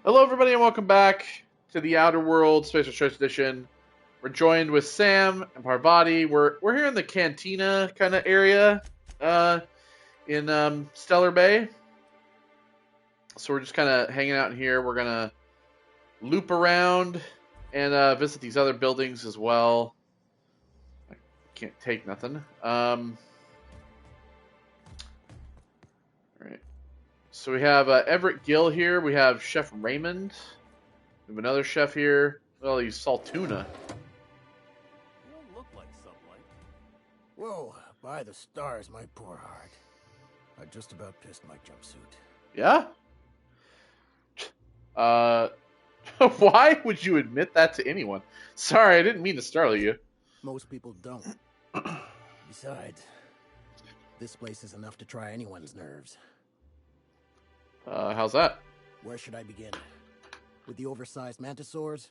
Hello, everybody, and welcome back to the Outer World Space Choice Edition. We're joined with Sam and Parvati. We're here in the Cantina kind of area in Stellar Bay. So we're just kind of hanging out in here. We're gonna loop around and visit these other buildings as well. I can't take nothing. All right. So we have Everett Gill here. We have Chef Raymond. We have another chef here. Well, he's Saltuna. You don't look like sunlight. Whoa, by the stars, my poor heart. I just about pissed my jumpsuit. Yeah? Why would you admit that to anyone? Sorry, I didn't mean to startle you. Most people don't. Besides, this place is enough to try anyone's nerves. How's that? Where should I begin? With the oversized mantisaurs?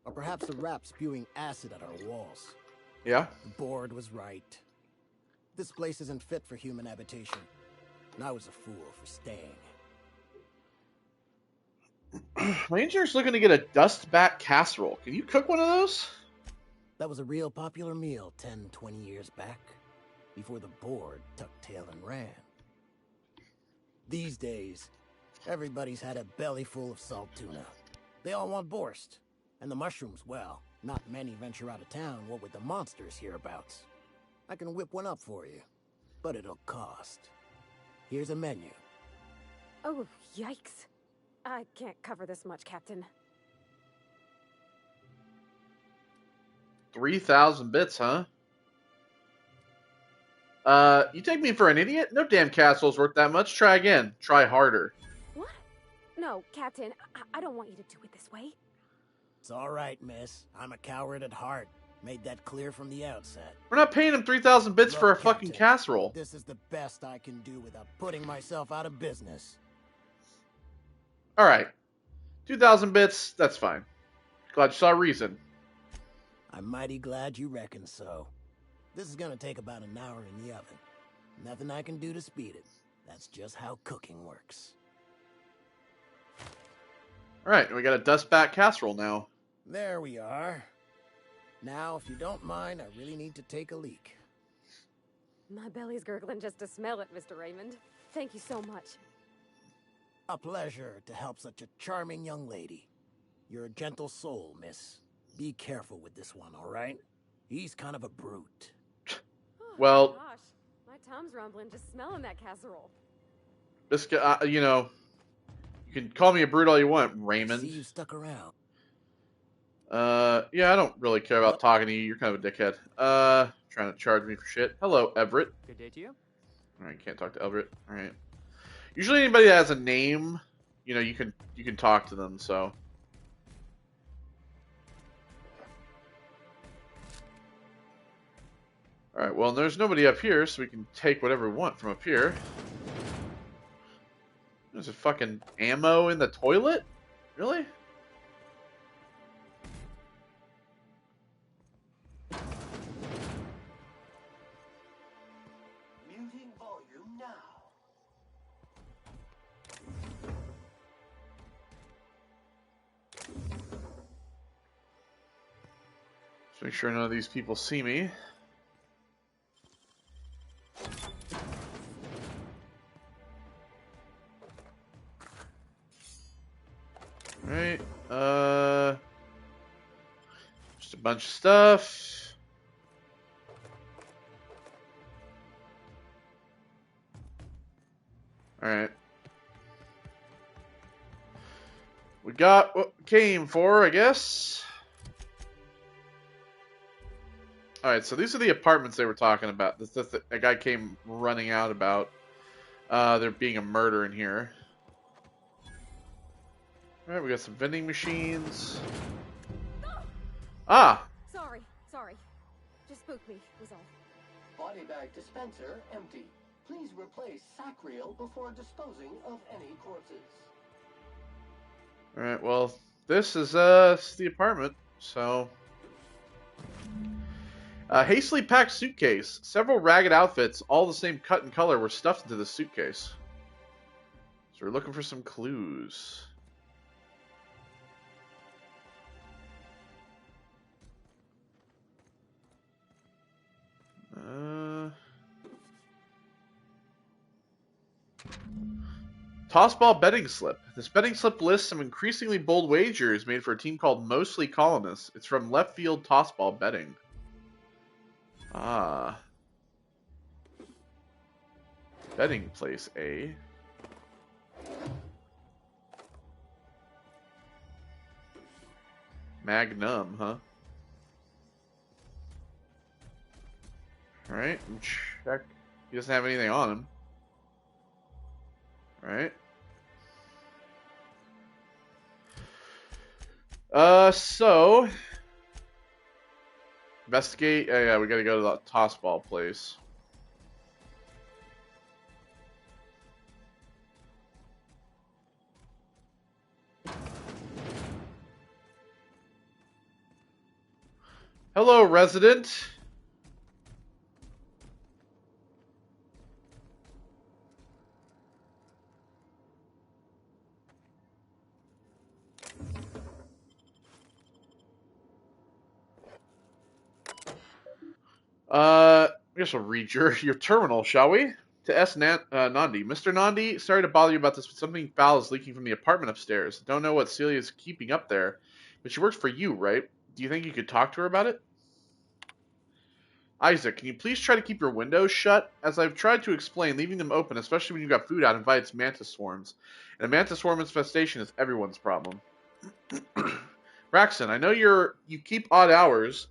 Or perhaps the rats spewing acid at our walls? Yeah? The board was right. This place isn't fit for human habitation. And I was a fool for staying. My engineer's looking to get a dust bat casserole. Can you cook one of those? That was a real popular meal 10, 20 years back, before the board tucked tail and ran. These days, everybody's had a belly full of salt tuna. They all want borscht. And the mushrooms, well, not many venture out of town, what with the monsters hereabouts. I can whip one up for you, but it'll cost. Here's a menu. Oh, yikes. I can't cover this much, Captain. 3,000 bits, huh? You take me for an idiot? No damn castle's worth that much. Try again. Try harder. What? No, Captain, I don't want you to do it this way. It's all right, miss. I'm a coward at heart. Made that clear from the outset. We're not paying him 3,000 bits for a Look, fucking Captain, casserole. This is the best I can do without putting myself out of business. Alright. 2,000 bits, that's fine. Glad you saw reason. I'm mighty glad you reckon so. This is gonna take about an hour in the oven. Nothing I can do to speed it. That's just how cooking works. Alright, we got a dust bat casserole now. There we are. Now, if you don't mind, I really need to take a leak. My belly's gurgling just to smell it, Mr. Raymond. Thank you so much. A pleasure to help such a charming young lady. You're a gentle soul, miss. Be careful with this one, all right? He's kind of a brute. Oh, Well- gosh, my tum's rumbling just smelling that casserole. This guy, you can call me a brute all you want, See, you Raymond. stuck around. Yeah, I don't really care about talking to you. You're kind of a dickhead. Trying to charge me for shit. Hello, Everett. Good day to you. Alright, can't talk to Everett. Alright. Usually anybody that has a name, you can talk to them, so. Alright, well, there's nobody up here, so we can take whatever we want from up here. There's a fucking ammo in the toilet? Really? Muting volume now. Just make sure none of these people see me. Alright, just a bunch of stuff. Alright. We got what we came for, I guess. Alright, so these are the apartments they were talking about. A guy came running out about there being a murder in here. Alright, we got some vending machines. Ah! Sorry. Just spooked me, was all. Body bag dispenser empty. Please replace sack reel before disposing of any corpses. Alright, well, this is the apartment, so. A hastily packed suitcase. Several ragged outfits, all the same cut and color, were stuffed into the suitcase. So we're looking for some clues. Tossball betting slip. This betting slip lists some increasingly bold wagers made for a team called Mostly Colonists. It's from Left Field Tossball Betting. Ah. Betting place A. Magnum, huh? Alright, check. He doesn't have anything on him. Alright. So investigate. Yeah, we gotta go to the tossball place. Hello, resident. I guess we'll read your terminal, shall we? To Nandi. Mr. Nandi, sorry to bother you about this, but something foul is leaking from the apartment upstairs. Don't know what Celia's keeping up there, but she works for you, right? Do you think you could talk to her about it? Isaac, can you please try to keep your windows shut? As I've tried to explain, leaving them open, especially when you've got food out, invites mantis swarms. And a mantis swarm infestation is everyone's problem. Braxton, I know you keep odd hours.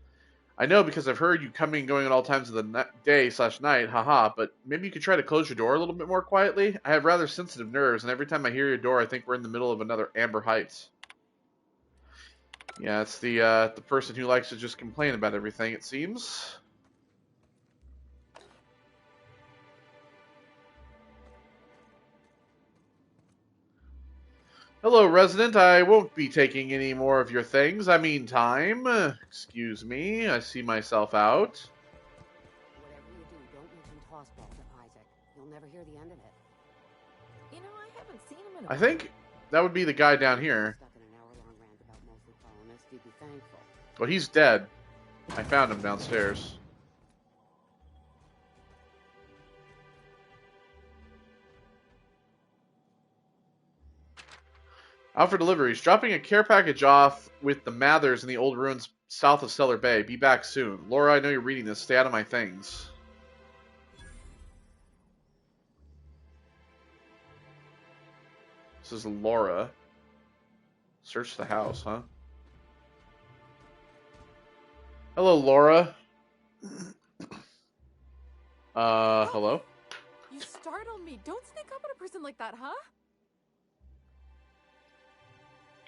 I know because I've heard you coming and going at all times of the day/night, haha, but maybe you could try to close your door a little bit more quietly? I have rather sensitive nerves, and every time I hear your door, I think we're in the middle of another Amber Heights. Yeah, it's the person who likes to just complain about everything, it seems. Hello, resident. I won't be taking any more of your things. I mean time. Excuse me. I see myself out. Whatever you do, don't mention tossball to Isaac. You'll never hear the end of it. You know, I haven't seen him in I think that would be the guy down here. Stuck in an hour-long rant about Mostly Colonists, you'd be thankful. Well, he's dead. I found him downstairs. Out for deliveries. Dropping a care package off with the Mathers in the old ruins south of Stellar Bay. Be back soon. Laura, I know you're reading this. Stay out of my things. This is Laura. Search the house, huh? Hello, Laura. Hello? You startled me. Don't sneak up on a person like that, huh?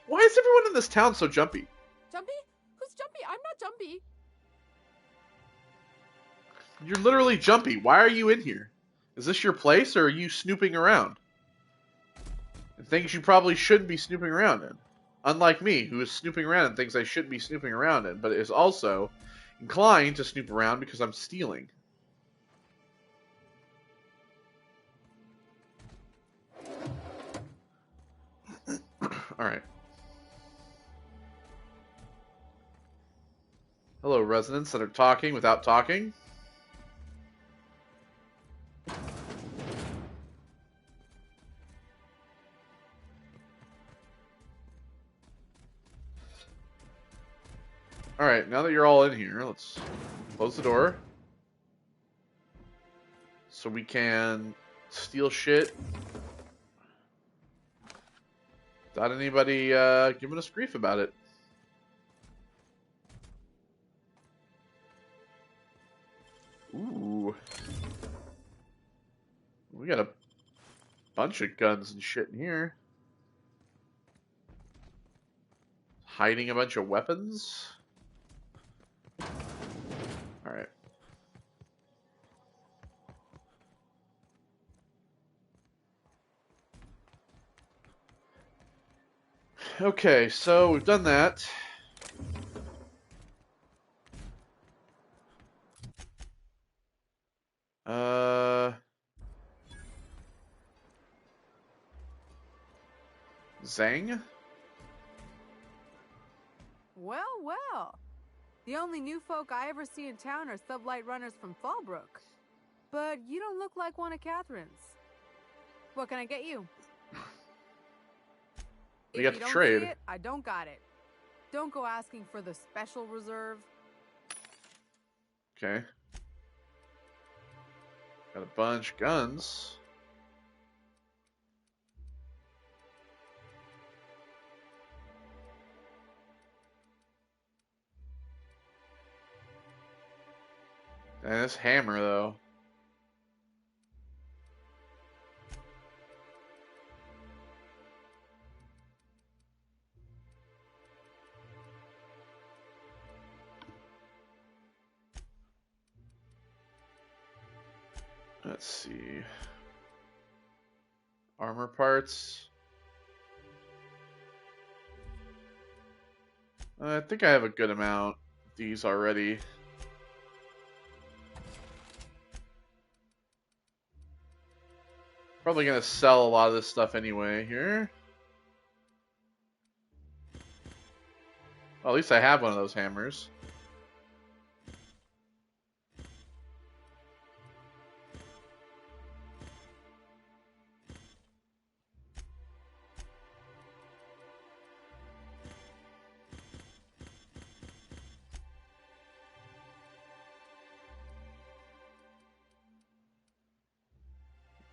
Why is everyone in this town so jumpy? Jumpy? Who's Jumpy? I'm not Jumpy. You're literally jumpy. Why are you in here? Is this your place, or are you snooping around? And things you probably shouldn't be snooping around in. Unlike me, who is snooping around in things I shouldn't be snooping around in, but is also inclined to snoop around because I'm stealing. Alright. Hello, residents that are talking without talking. Alright, now that you're all in here, let's close the door. So we can steal shit without anybody giving us grief about it. Ooh. We got a bunch of guns and shit in here. Hiding a bunch of weapons. Alright. Okay, so we've done that. Zhang? Well, well. The only new folk I ever see in town are sublight runners from Fallbrook. But you don't look like one of Catherine's. What can I get you? you If got you to don't trade. see it, I don't got it. Don't go asking for the special reserve. Okay. Got a bunch of guns. And this hammer, though. Let's see. Armor parts. I think I have a good amount of these already. Probably gonna sell a lot of this stuff anyway here. Well, at least I have one of those hammers.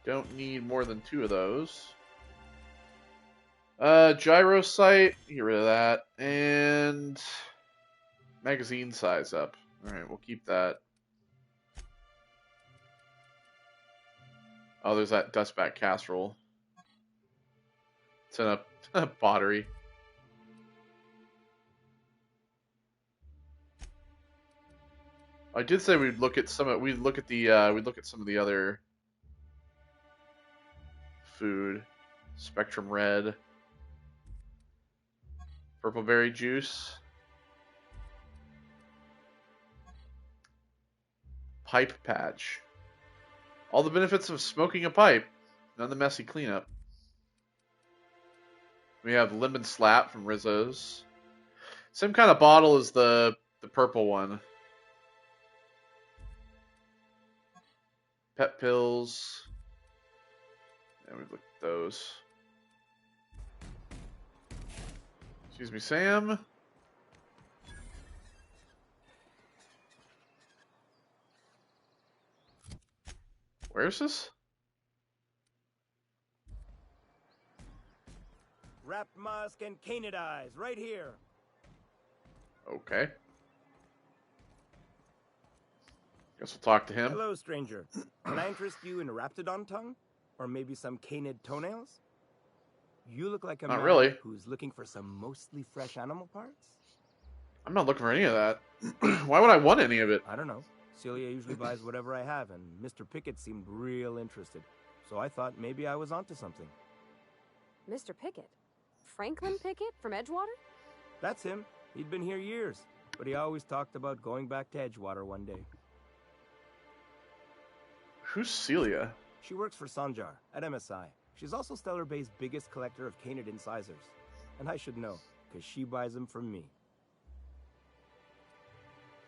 Don't need more than 2 of those. Gyro sight, get rid of that. And magazine size up. Alright, we'll keep that. Oh, there's that dustback casserole. It's in a pottery. I did say we'd look at some of we'd look at some of the other food. Spectrum red. Purple berry juice. Pipe patch. All the benefits of smoking a pipe. None of the messy cleanup. We have lemon slap from Rizzo's. Same kind of bottle as the purple one. Pet pills. And we've looked at those. Excuse me, Sam. Where is this? Wrapped musk and canid eyes, right here. Okay. Guess we'll talk to him. Hello, stranger. Can I interest you in a raptidon tongue? Or maybe some canid toenails? You look like a Not man really. who's looking for some mostly fresh animal parts? I'm not looking for any of that. Why would I want any of it? I don't know. Celia usually buys whatever I have, and Mr. Pickett seemed real interested. So I thought maybe I was onto something. Mr. Pickett? Franklin Pickett from Edgewater? That's him. He'd been here years, but he always talked about going back to Edgewater one day. Who's Celia? She works for Sanjar at MSI. She's also Stellar Bay's biggest collector of canid incisors. And I should know, because she buys them from me.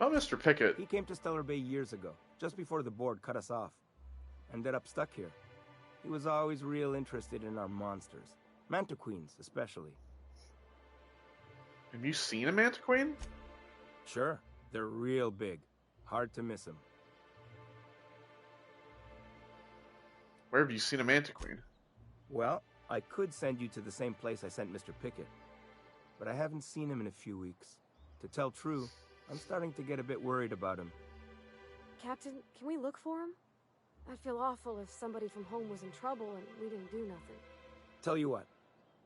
Oh, Mr. Pickett. He came to Stellar Bay years ago, just before the board cut us off. Ended up stuck here. He was always real interested in our monsters. Mantiqueens, especially. Have you seen a Mantiqueen? Sure, they're real big. Hard to miss them. Where have you seen a Mantiqueen? Well, I could send you to the same place I sent Mr. Pickett. But I haven't seen him in a few weeks. To tell true, I'm starting to get a bit worried about him. Captain, can we look for him? I'd feel awful if somebody from home was in trouble and we didn't do nothing. Tell you what,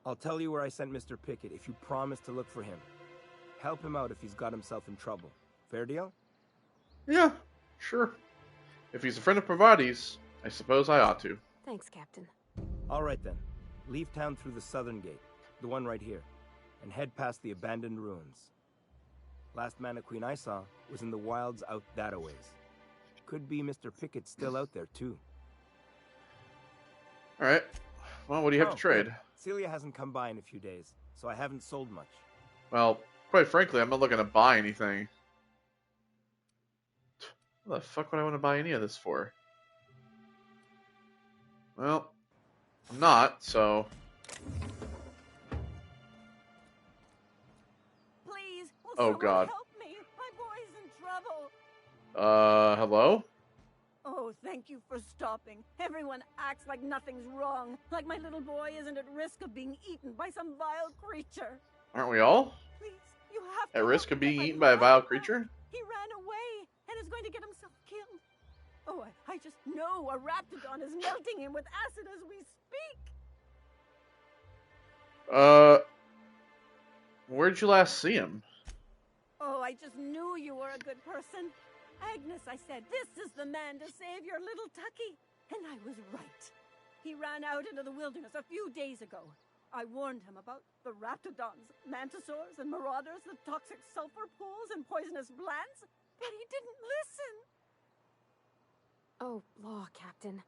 I'll tell you where I sent Mr. Pickett if you promise to look for him. Help him out if he's got himself in trouble. Fair deal? Yeah, sure. If he's a friend of Pravati's, I suppose I ought to. Thanks, Captain. All right then. Leave town through the southern gate, the one right here, and head past the abandoned ruins. Last Mantiqueen I saw was in the wilds out that-a-ways. Could be Mr. Pickett still out there, too. Alright. Well, what do you have to trade? Good. Celia hasn't come by in a few days, so I haven't sold much. Well, quite frankly, I'm not looking to buy anything. What the fuck would I want to buy any of this for? Well, I'm not, so... Oh, someone God. help me. My boy's in trouble. Hello? Oh, thank you for stopping. Everyone acts like nothing's wrong. Like my little boy isn't at risk of being eaten by some vile creature. Aren't we all Please, you have to at risk help of me get being my eaten little by a vile boy back. creature? He ran away and is going to get himself killed. Oh, I just know a raptidon is melting him with acid as we speak. Where'd you last see him? Oh, I just knew you were a good person. Agnes, I said, this is the man to save your little Tucky. And I was right. He ran out into the wilderness a few days ago. I warned him about the raptidons, mantisaurs, and marauders, the toxic sulfur pools, and poisonous glands, but he didn't listen. Oh, law, Captain.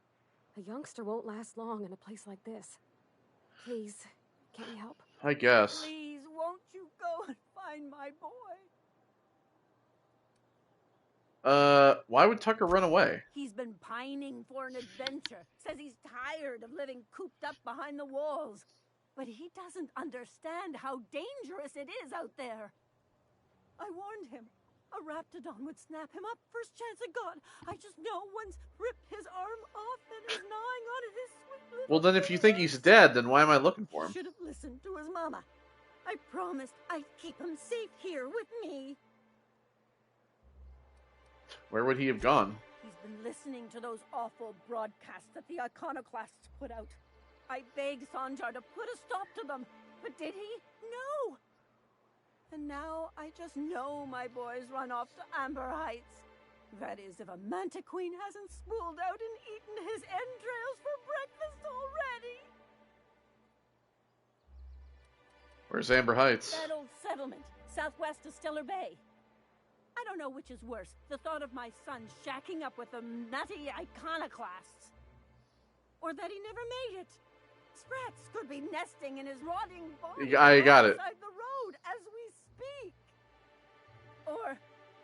A youngster won't last long in a place like this. Please, can we help? I guess. Please, won't you go and find my boy? Why would Tucker run away? He's been pining for an adventure. Says he's tired of living cooped up behind the walls. But he doesn't understand how dangerous it is out there. I warned him. A raptidon would snap him up first chance it got. I just know one's ripped his arm off and is gnawing on his sweet little Well, then if you think fingers. he's dead, then why am I looking for him? Should have listened to his mama. I promised I'd keep him safe here with me. Where would he have gone? He's been listening to those awful broadcasts that the iconoclasts put out. I begged Sanjar to put a stop to them, but did he? No! And now I just know my boy's run off to Amber Heights. That is, if a manta queen hasn't spooled out and eaten his entrails for breakfast already. Where's Amber Heights? That old settlement, southwest of Stellar Bay. I don't know which is worse, the thought of my son shacking up with the nutty iconoclasts, or that he never made it. Sprats could be nesting in his rotting body I got it. outside the road as we speak.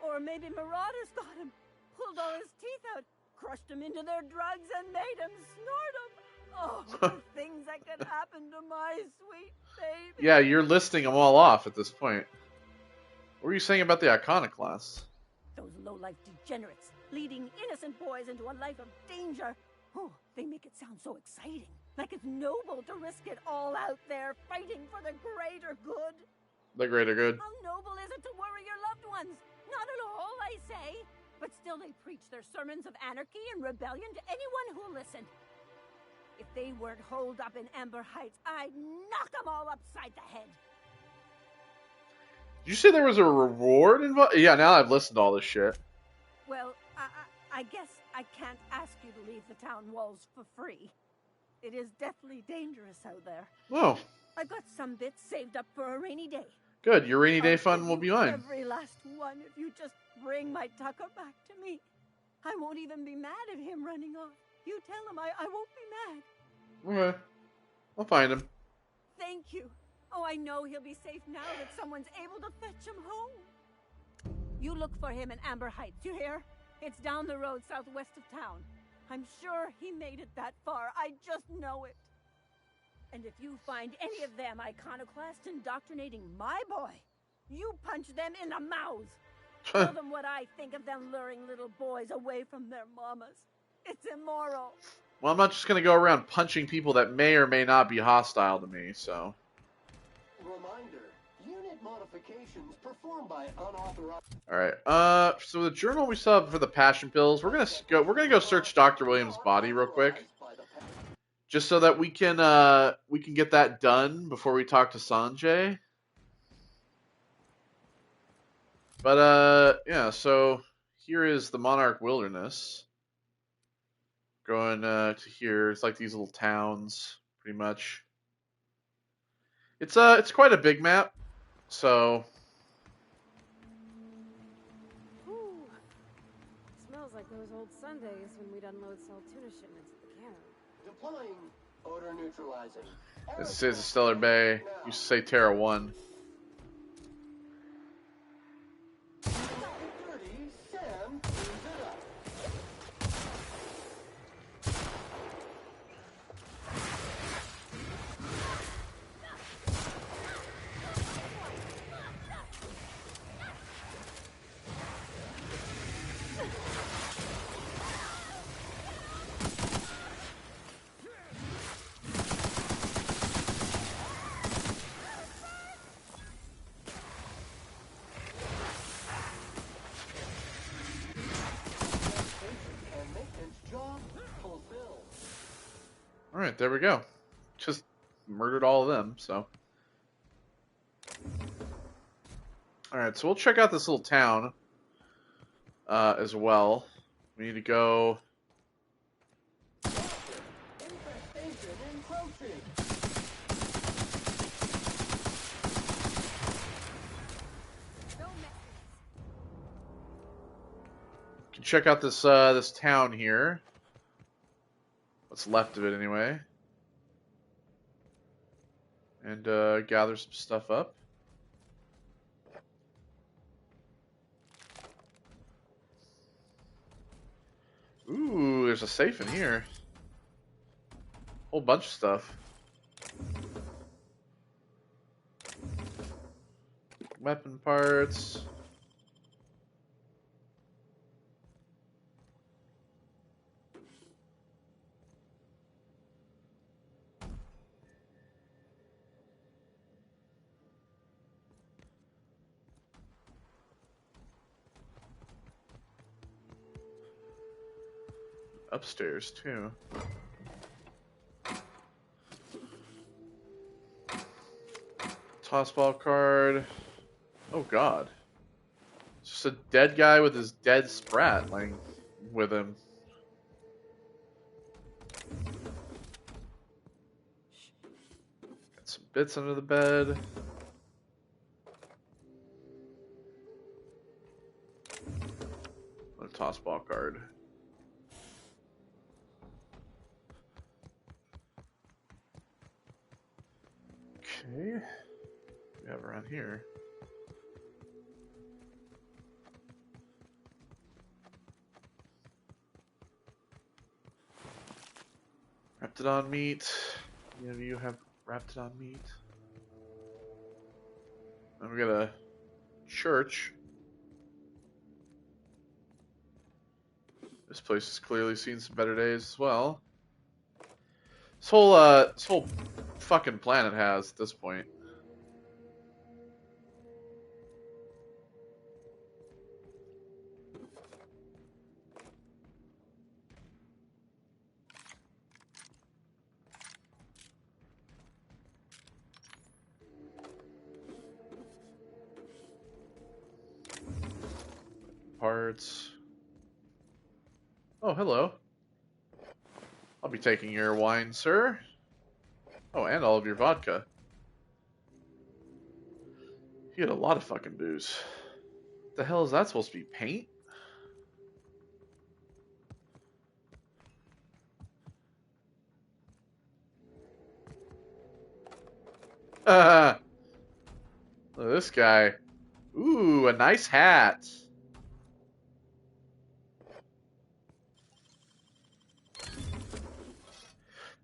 Or maybe marauders got him, pulled all his teeth out, crushed him into their drugs, and made him snort them. Oh, the things that could happen to my sweet baby. Yeah, you're listing them all off at this point. What were you saying about the iconoclasts? Those low-life degenerates, leading innocent boys into a life of danger. Oh, they make it sound so exciting. Like it's noble to risk it all out there, fighting for the greater good. The greater good. How noble is it to worry your loved ones? Not at all, I say. But still they preach their sermons of anarchy and rebellion to anyone who'll listen. If they weren't holed up in Amber Heights, I'd knock them all upside the head. Did you say there was a reward involved? Yeah, now I've listened to all this shit. Well, I guess I can't ask you to leave the town walls for free. It is deathly dangerous out there. Oh, I've got some bits saved up for a rainy day. good. Your rainy day I'll fund give will you be mine. Every last one, if you just bring my Tucker back to me. I won't even be mad at him running off. You tell him I won't be mad. Okay. I'll find him. Thank you. Oh, I know he'll be safe now that someone's able to fetch him home. You look for him in Amber Heights, you hear? It's down the road southwest of town. I'm sure he made it that far. I just know it. And if you find any of them iconoclasts indoctrinating my boy, you punch them in the mouths. Tell them what I think of them luring little boys away from their mamas. It's immoral. Well, I'm not just going to go around punching people that may or may not be hostile to me, so. Reminder, unit modifications performed by unauthorized... Alright, so the journal we still have for the passion pills, we're gonna go search Dr. Williams' body real quick. Just so that we can get that done before we talk to Sanjay. But, yeah, so here is the Monarch Wilderness. Going to here, it's like these little towns, pretty much. It's quite a big map, so... Ooh. Smells like those old Sundays when we'd unload Saltuna shipments at the cannery. Deploying odor neutralizing. This is Stellar Bay. Used to say Terra 1. Dirty Sam cleans it up. Alright, there we go. Just murdered all of them, so. Alright, so we'll check out this little town as well. We need to go. Infestation encroaching. Can check out this this town here. What's left of it, anyway. And gather some stuff up. Ooh, there's a safe in here. Whole bunch of stuff. Weapon parts. Upstairs too. Tossball card. Oh god. It's just a dead guy with his dead sprat laying with him. Got some bits under the bed. A tossball card. Okay, what do we have around here? Raptidon meat. Any of you have Raptidon meat? Then we got a church. This place has clearly seen some better days as well. This whole fucking planet has at this point. Parts. Oh, hello. I'll be taking your wine, sir. Oh, and all of your vodka. You had a lot of fucking booze. The hell is that supposed to be? Paint? Look at this guy. Ooh, a nice hat.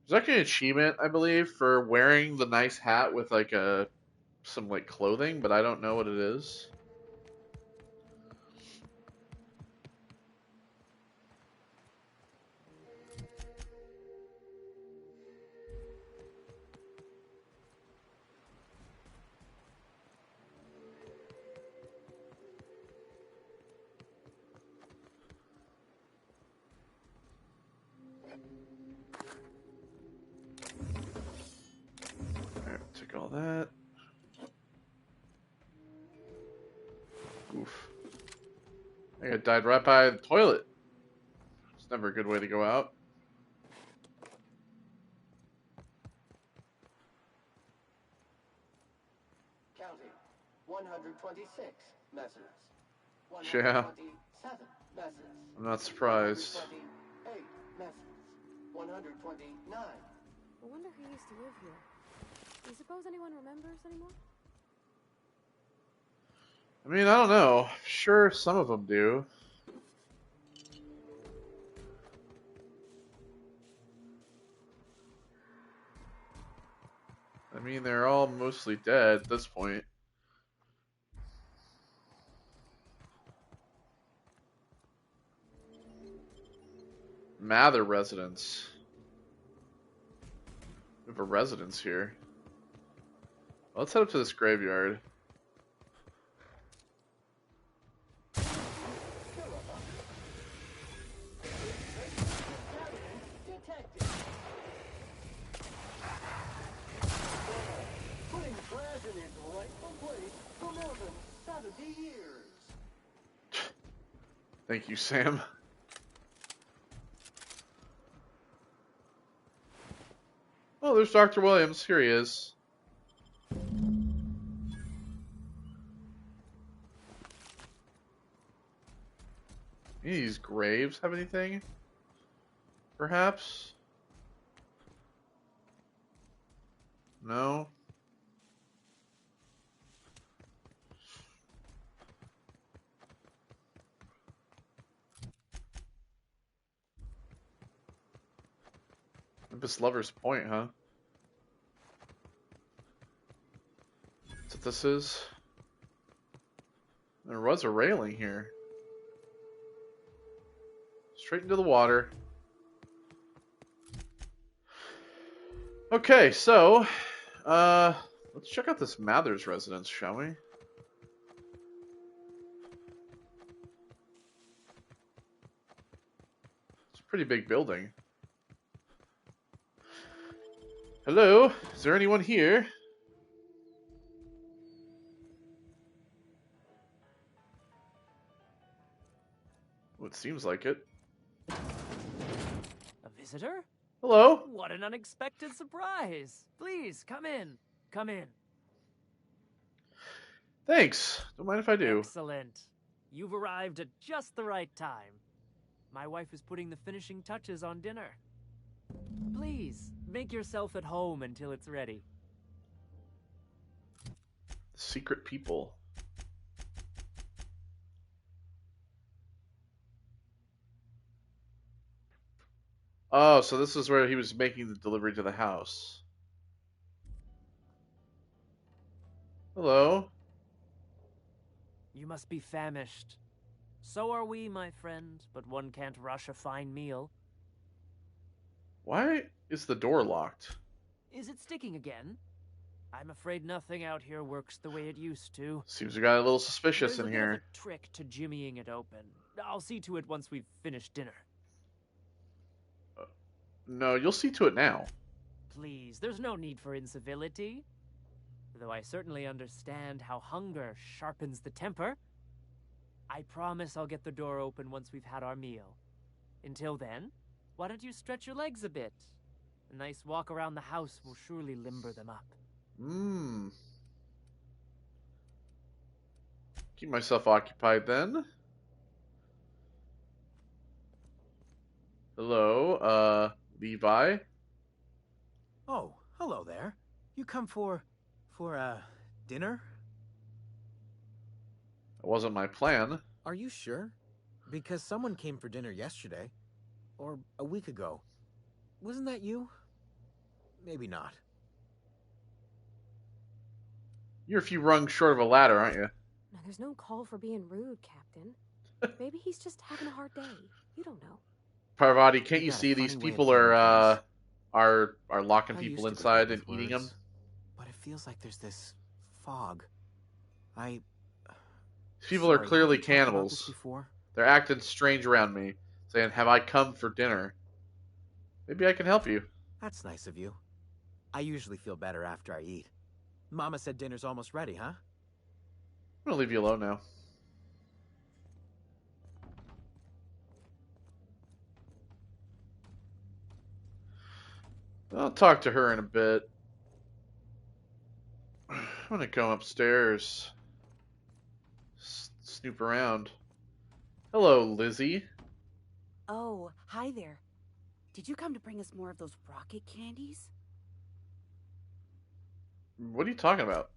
There's actually an achievement, I believe, for wearing the nice hat with like some like clothing, but I don't know what it is. Take all that. Oof. I got died right by the toilet. It's never a good way to go out. Counting. 126 messes. Yeah. 127 messes. I'm not surprised. 128 messes. 129. I wonder who used to live here. Do you suppose anyone remembers anymore? I mean, I don't know. Sure, some of them do. I mean, they're all mostly dead at this point. Mather residence. We have a residence here. Let's head up to this graveyard. Thank you, Sam. Oh, there's Dr. Williams. Here he is. Any of these graves have anything? Perhaps? No? Olympus Lover's Point, huh? That's what this is. There was a railing here. Straight into the water. Okay, so let's check out this Mathers residence, shall we? It's a pretty big building. Hello? Is there anyone here? Well, it seems like it. A visitor? Hello? What an unexpected surprise! Please, come in. Come in. Thanks. Don't mind if I do. Excellent. You've arrived at just the right time. My wife is putting the finishing touches on dinner. Please, make yourself at home until it's ready. Secret people. Oh, so this is where he was making the delivery to the house. Hello. You must be famished. So are we, my friend, but one can't rush a fine meal. Why is the door locked? Is it sticking again? I'm afraid nothing out here works the way it used to. Seems we got a little suspicious There's in a bit of here. a trick to jimmying it open. I'll see to it once we've finished dinner. No, you'll see to it now. Please, there's no need for incivility. Though I certainly understand how hunger sharpens the temper. I promise I'll get the door open once we've had our meal. Until then, why don't you stretch your legs a bit? A nice walk around the house will surely limber them up. Keep myself occupied then. Hello, Levi. Oh, hello there. You come for dinner? That wasn't my plan. Are you sure? Because someone came for dinner yesterday. Or a week ago. Wasn't that you? Maybe not. You're a few rungs short of a ladder, aren't you? No, there's no call for being rude, Captain. Maybe he's just having a hard day. You don't know. Parvati, can't you got a see these funny way of people putting are locking I people used to inside believe and these eating them? words, but it feels like there's this fog. These people are Sorry, clearly have we talked about this cannibals. before? They're acting strange around me, saying, "Have I come for dinner?" Maybe I can help you. That's nice of you. I usually feel better after I eat. Mama said dinner's almost ready, huh? I'm gonna leave you alone now. I'll talk to her in a bit. I'm gonna come upstairs. Snoop around. Hello, Lizzie. Oh, hi there. Did you come to bring us more of those rocket candies? What are you talking about?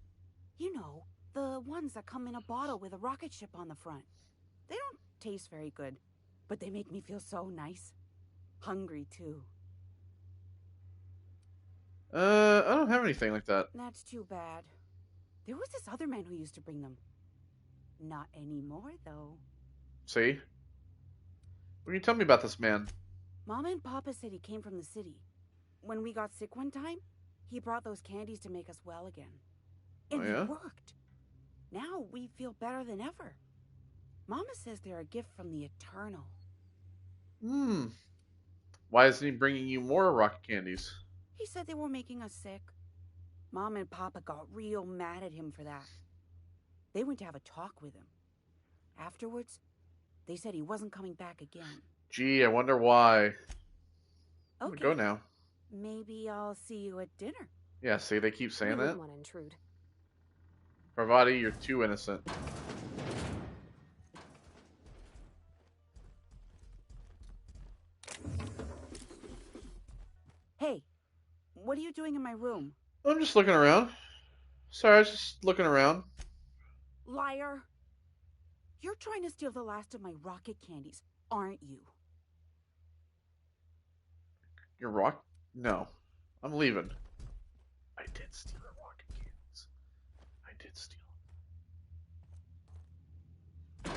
You know, the ones that come in a bottle with a rocket ship on the front. They don't taste very good, but they make me feel so nice. Hungry, too. I don't have anything like that. That's too bad. There was this other man who used to bring them. Not anymore, though. See? What can you tell me about this man? Mama and Papa said he came from the city. When we got sick one time, he brought those candies to make us well again. And Oh, yeah? it worked. Now we feel better than ever. Mama says they're a gift from the Eternal. Why isn't he bringing you more rocket candies? He said they were making us sick. Mom and Papa got real mad at him for that. They went to have a talk with him. Afterwards, They said he wasn't coming back again. Gee, I wonder why. I'm Okay. gonna go now. Maybe I'll see you at dinner. Yeah, see, they keep We saying wouldn't that. want to intrude. Parvati, you're too innocent. Hey, what are you doing in my room? I'm just looking around. Sorry, I was just looking around. Liar! You're trying to steal the last of my rocket candies, aren't you? Your rock? No. I'm leaving. I did steal the rocket candies. I did steal them.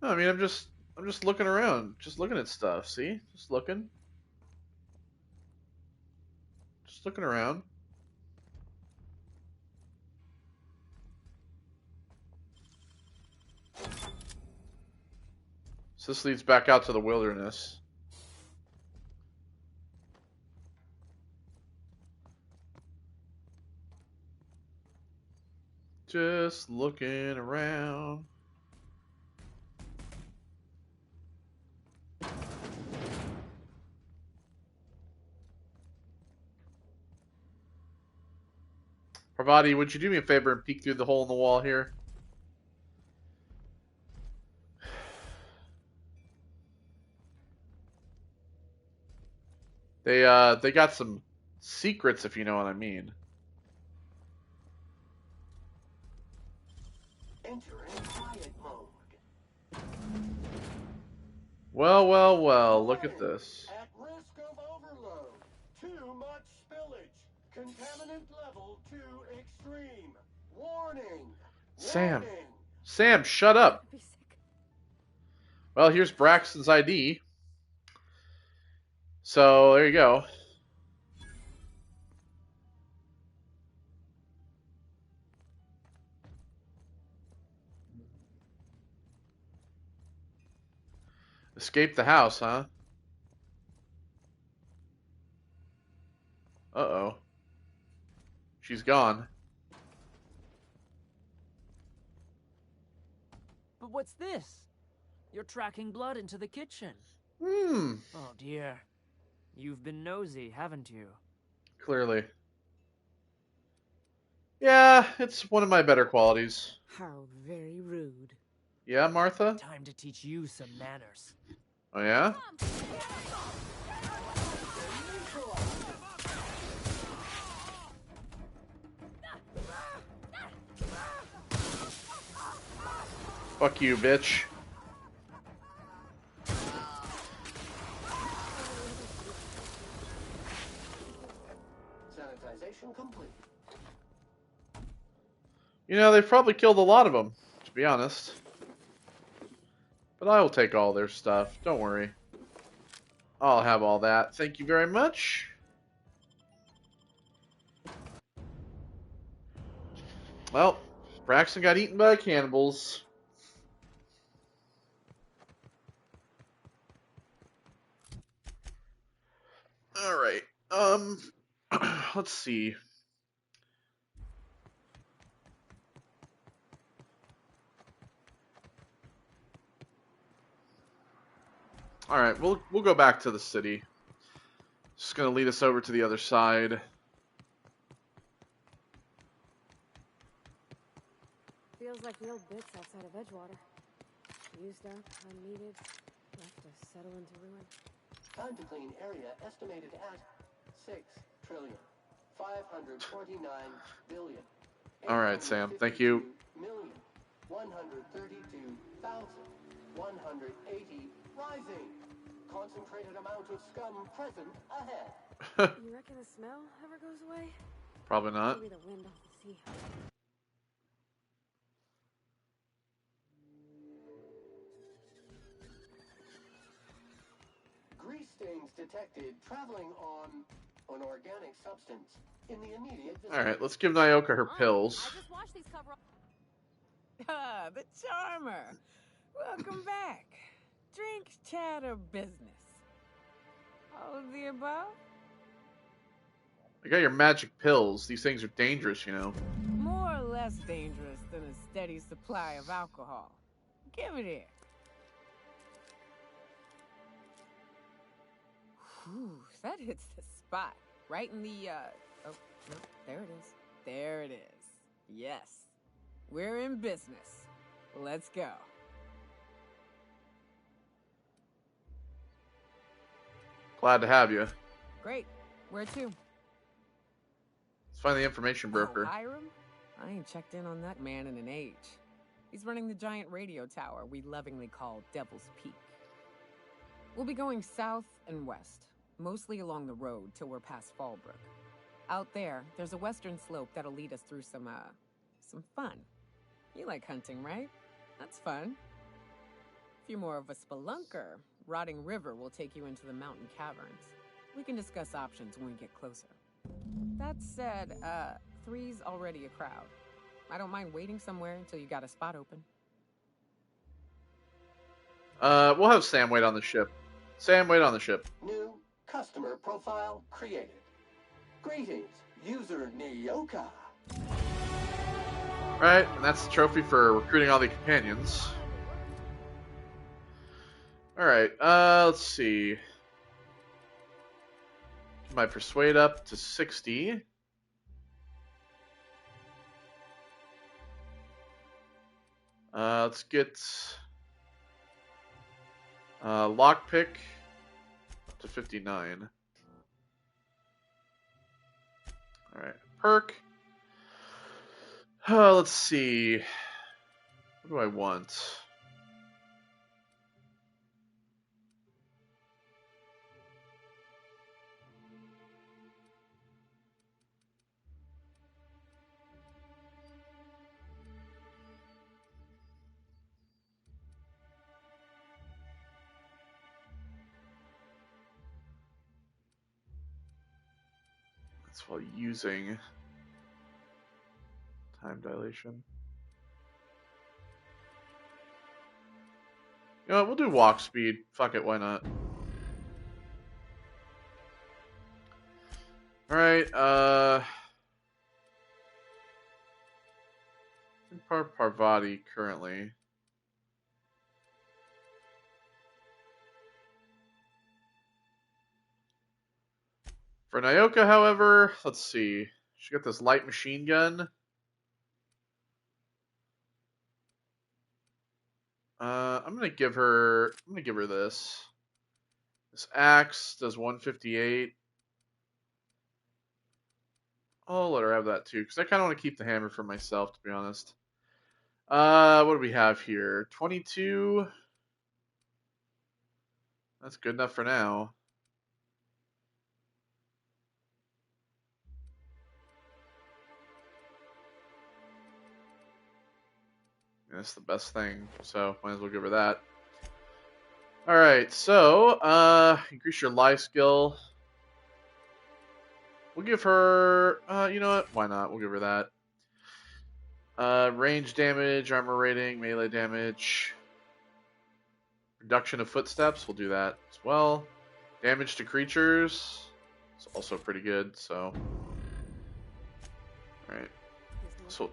No, I mean, I'm just looking around. Just looking at stuff, see? Just looking. Just looking around. So this leads back out to the wilderness. Just looking around. Parvati, would you do me a favor and peek through the hole in the wall here? They got some secrets, if you know what I mean. Entering quiet mode. Well, well, well, look at this. At risk of overload. Too much spillage. Contaminant level too extreme. Warning. Sam. Warning. Sam, shut up. Be sick. Well, here's Braxton's ID. So, there you go. Escape the house, huh? Uh-oh. She's gone. But what's this? You're tracking blood into the kitchen. Hmm. Oh dear. You've been nosy, haven't you? Clearly. Yeah, it's one of my better qualities. How very rude. Yeah, Martha? Time to teach you some manners. Oh, yeah? Fuck you, bitch. Sanitization complete. You know, they've probably killed a lot of them, to be honest. But I will take all their stuff. Don't worry. I'll have all that. Thank you very much. Well, Braxton got eaten by cannibals. Alright. Let's see. Alright, we'll go back to the city. Just gonna lead us over to the other side. Feels like the old bits outside of Edgewater. Used up, unneeded, left to settle into ruin. Time to clean area estimated at 6,549 billion. All right, Sam. Thank you. 132,180 rising. Concentrated amount of scum present ahead. You reckon the smell ever goes away? Probably not. Maybe the wind off the sea. Grease stains detected traveling on an organic substance in the immediate vicinity. Alright, let's give Nyoka her pills. I just watched these cover. Ah, the charmer. Welcome back. Drink, chat, or business? All of the above? I got your magic pills. These things are dangerous, you know. More or less. less dangerous than a steady supply of alcohol. Give it here. Whew, that hits the spot. Right in the, oh, no, there it is. There it is. Yes. We're in business. Let's go. Glad to have you. Great. Where to? Let's find the information broker. Oh, Hiram? I ain't checked in on that man in an age. He's running the giant radio tower we lovingly call Devil's Peak. We'll be going south and west, mostly along the road till we're past Fallbrook. Out there's a western slope that'll lead us through some fun. You like hunting, right? That's fun. If you're more of a spelunker, Rotting River will take you into the mountain caverns. We can discuss options when we get closer. That said, 3's already a crowd. I don't mind waiting somewhere until you got a spot open. We'll have Sam wait on the ship. Sam, wait on the ship. New customer profile created. Greetings, user Nyoka. Alright, and that's the trophy for recruiting all the companions. Alright, let's see. My persuade up to 60. Let's get lockpick up to 59. Alright, perk. Let's see. What do I want? That's while using time dilation. You know what, we'll do walk speed. Fuck it, why not? Alright, Parvati currently. For Nyoka, however, let's see. She got this light machine gun. I'm gonna give her this. This axe does 158. I'll let her have that too, because I kind of want to keep the hammer for myself, to be honest. What do we have here? 22. That's good enough for now. That's the best thing, so might as well give her that. Alright, so, increase your life skill. We'll give her, you know what, why not, we'll give her that. Range damage, armor rating, melee damage. Reduction of footsteps, we'll do that as well. Damage to creatures, it's also pretty good, so. Alright, so.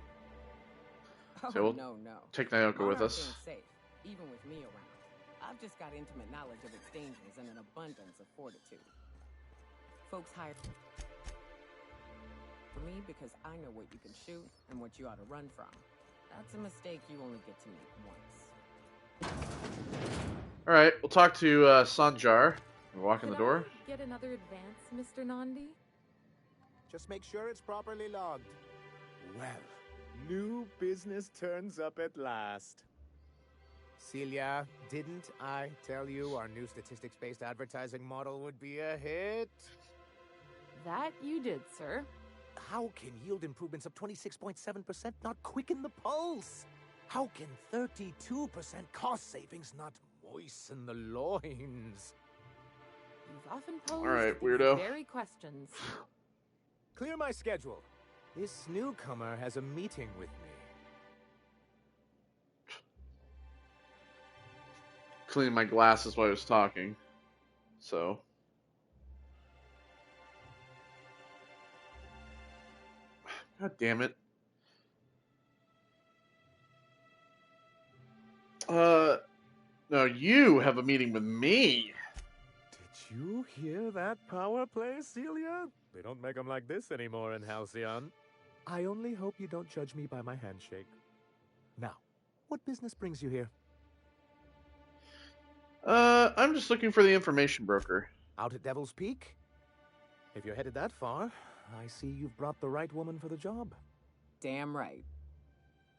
Oh, So we'll no. take Nyoka with us. Monarch ain't safe, even with me around. I've just got intimate knowledge of its dangers and an abundance of fortitude. Folks hire for me because I know what you can shoot and what you ought to run from. That's a mistake you only get to make once. Alright, we'll talk to Sanjar. We're walking the door. Get another advance, Mr. Nandi? Just make sure it's properly logged. Well, new business turns up at last. Celia, didn't I tell you our new statistics-based advertising model would be a hit? That you did, sir. How can yield improvements of 26.7% not quicken the pulse? How can 32% cost savings not moisten the loins? You've often posed Alright, these weirdo. very questions. Clear my schedule. This newcomer has a meeting with me. Cleaning my glasses while I was talking. So. God damn it. No, you have a meeting with me. Did you hear that power play, Celia? They don't make them like this anymore in Halcyon. I only hope you don't judge me by my handshake. Now, what business brings you here? I'm just looking for the information broker. Out at Devil's Peak? If you're headed that far, I see you've brought the right woman for the job. Damn right.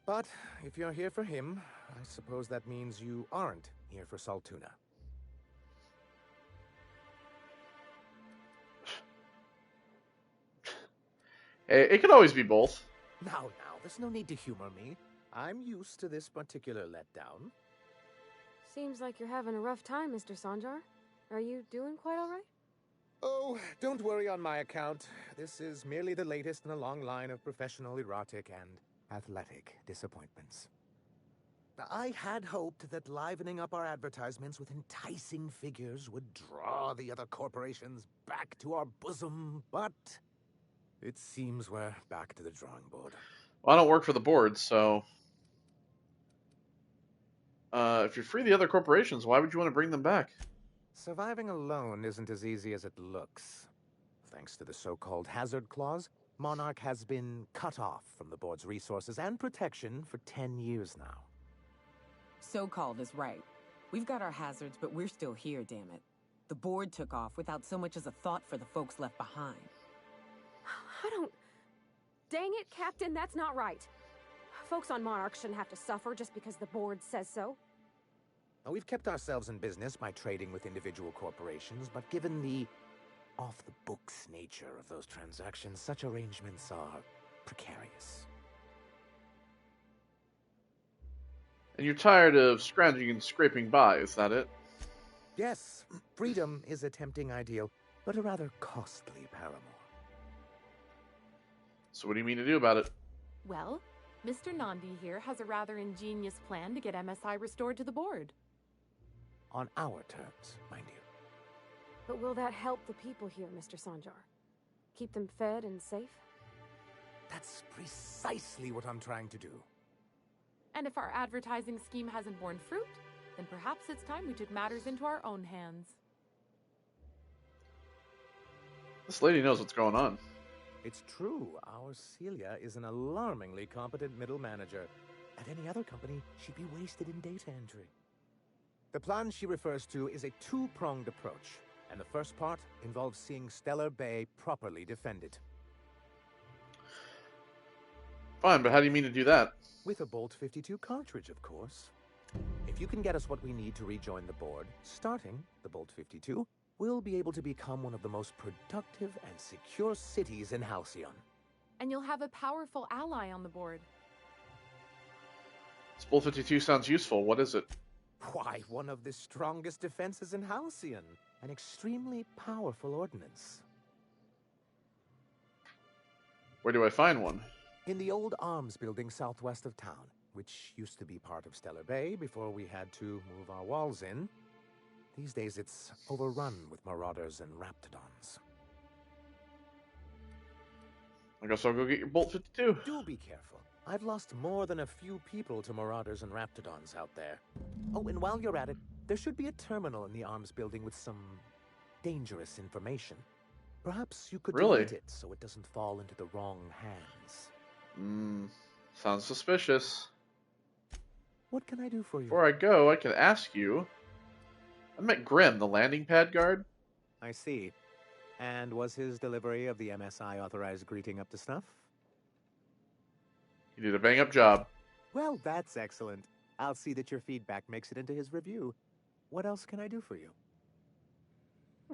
But if you're here for him, I suppose that means you aren't here for Saltuna. It could always be both. Now, there's no need to humor me. I'm used to this particular letdown. Seems like you're having a rough time, Mr. Sanjar. Are you doing quite all right? Oh, don't worry on my account. This is merely the latest in a long line of professional erotic and athletic disappointments. I had hoped that livening up our advertisements with enticing figures would draw the other corporations back to our bosom, but it seems we're back to the drawing board. Well, I don't work for the board, so if you're free of the other corporations, why would you want to bring them back? Surviving alone isn't as easy as it looks. Thanks to the so-called hazard clause, Monarch has been cut off from the board's resources and protection for 10 years now. So-called is right. We've got our hazards, but we're still here, damn it. The board took off without so much as a thought for the folks left behind. I don't... Dang it, Captain, that's not right. Folks on Monarch shouldn't have to suffer just because the board says so. Now, we've kept ourselves in business by trading with individual corporations, but given the off-the-books nature of those transactions, such arrangements are precarious. And you're tired of scrounging and scraping by, is that it? Yes, freedom is a tempting ideal, but a rather costly paramour. So what do you mean to do about it? Well, Mr. Nandi here has a rather ingenious plan to get MSI restored to the board. On our terms, mind you. But will that help the people here, Mr. Sanjar? Keep them fed and safe? That's precisely what I'm trying to do. And if our advertising scheme hasn't borne fruit, then perhaps it's time we took matters into our own hands. This lady knows what's going on. It's true, our Celia is an alarmingly competent middle manager. At any other company, she'd be wasted in data entry. The plan she refers to is a two-pronged approach, and the first part involves seeing Stellar Bay properly defended. Fine, but how do you mean to do that? With a Bolt 52 cartridge, of course. If you can get us what we need to rejoin the board, starting the Bolt 52, we'll be able to become one of the most productive and secure cities in Halcyon. And you'll have a powerful ally on the board. This Bolt 52 sounds useful. What is it? Why, one of the strongest defenses in Halcyon. An extremely powerful ordnance. Where do I find one? In the old arms building southwest of town, which used to be part of Stellar Bay before we had to move our walls in. These days it's overrun with marauders and raptidons. I guess I'll go get your Bolt 52. Do be careful. I've lost more than a few people to marauders and raptidons out there. Oh, and while you're at it, there should be a terminal in the arms building with some dangerous information. Perhaps you could delete it so it doesn't fall into the wrong hands. Sounds suspicious. What can I do for you? Before I go, I could ask you. I met Grim, the landing pad guard. I see. And was his delivery of the MSI authorized greeting up to snuff? He did a bang-up job. Well, that's excellent. I'll see that your feedback makes it into his review. What else can I do for you?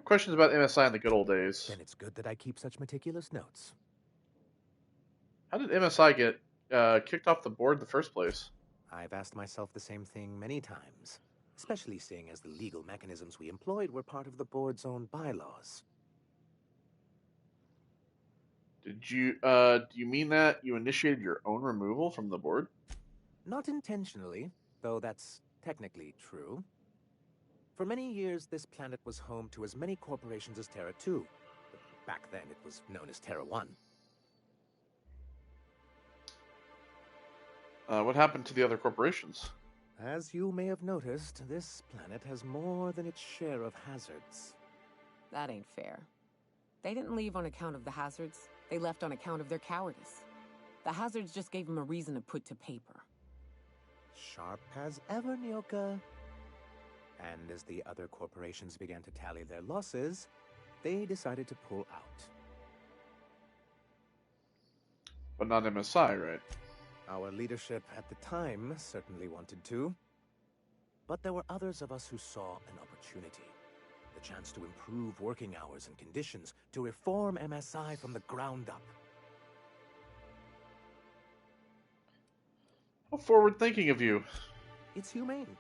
Questions about MSI in the good old days. Then it's good that I keep such meticulous notes. How did MSI get kicked off the board in the first place? I've asked myself the same thing many times, especially seeing as the legal mechanisms we employed were part of the board's own bylaws. Did you, do you mean that you initiated your own removal from the board? Not intentionally, though that's technically true. For many years, this planet was home to as many corporations as Terra 2. Back then, it was known as Terra 1. What happened to the other corporations? As you may have noticed, this planet has more than its share of hazards. That ain't fair. They didn't leave on account of the hazards. They left on account of their cowardice. The hazards just gave them a reason to put to paper. Sharp as ever, Nyoka. And as the other corporations began to tally their losses, they decided to pull out. But not MSI, right? Our leadership at the time certainly wanted to. But there were others of us who saw an opportunity. The chance to improve working hours and conditions, to reform MSI from the ground up. How forward-thinking of you. It's humane,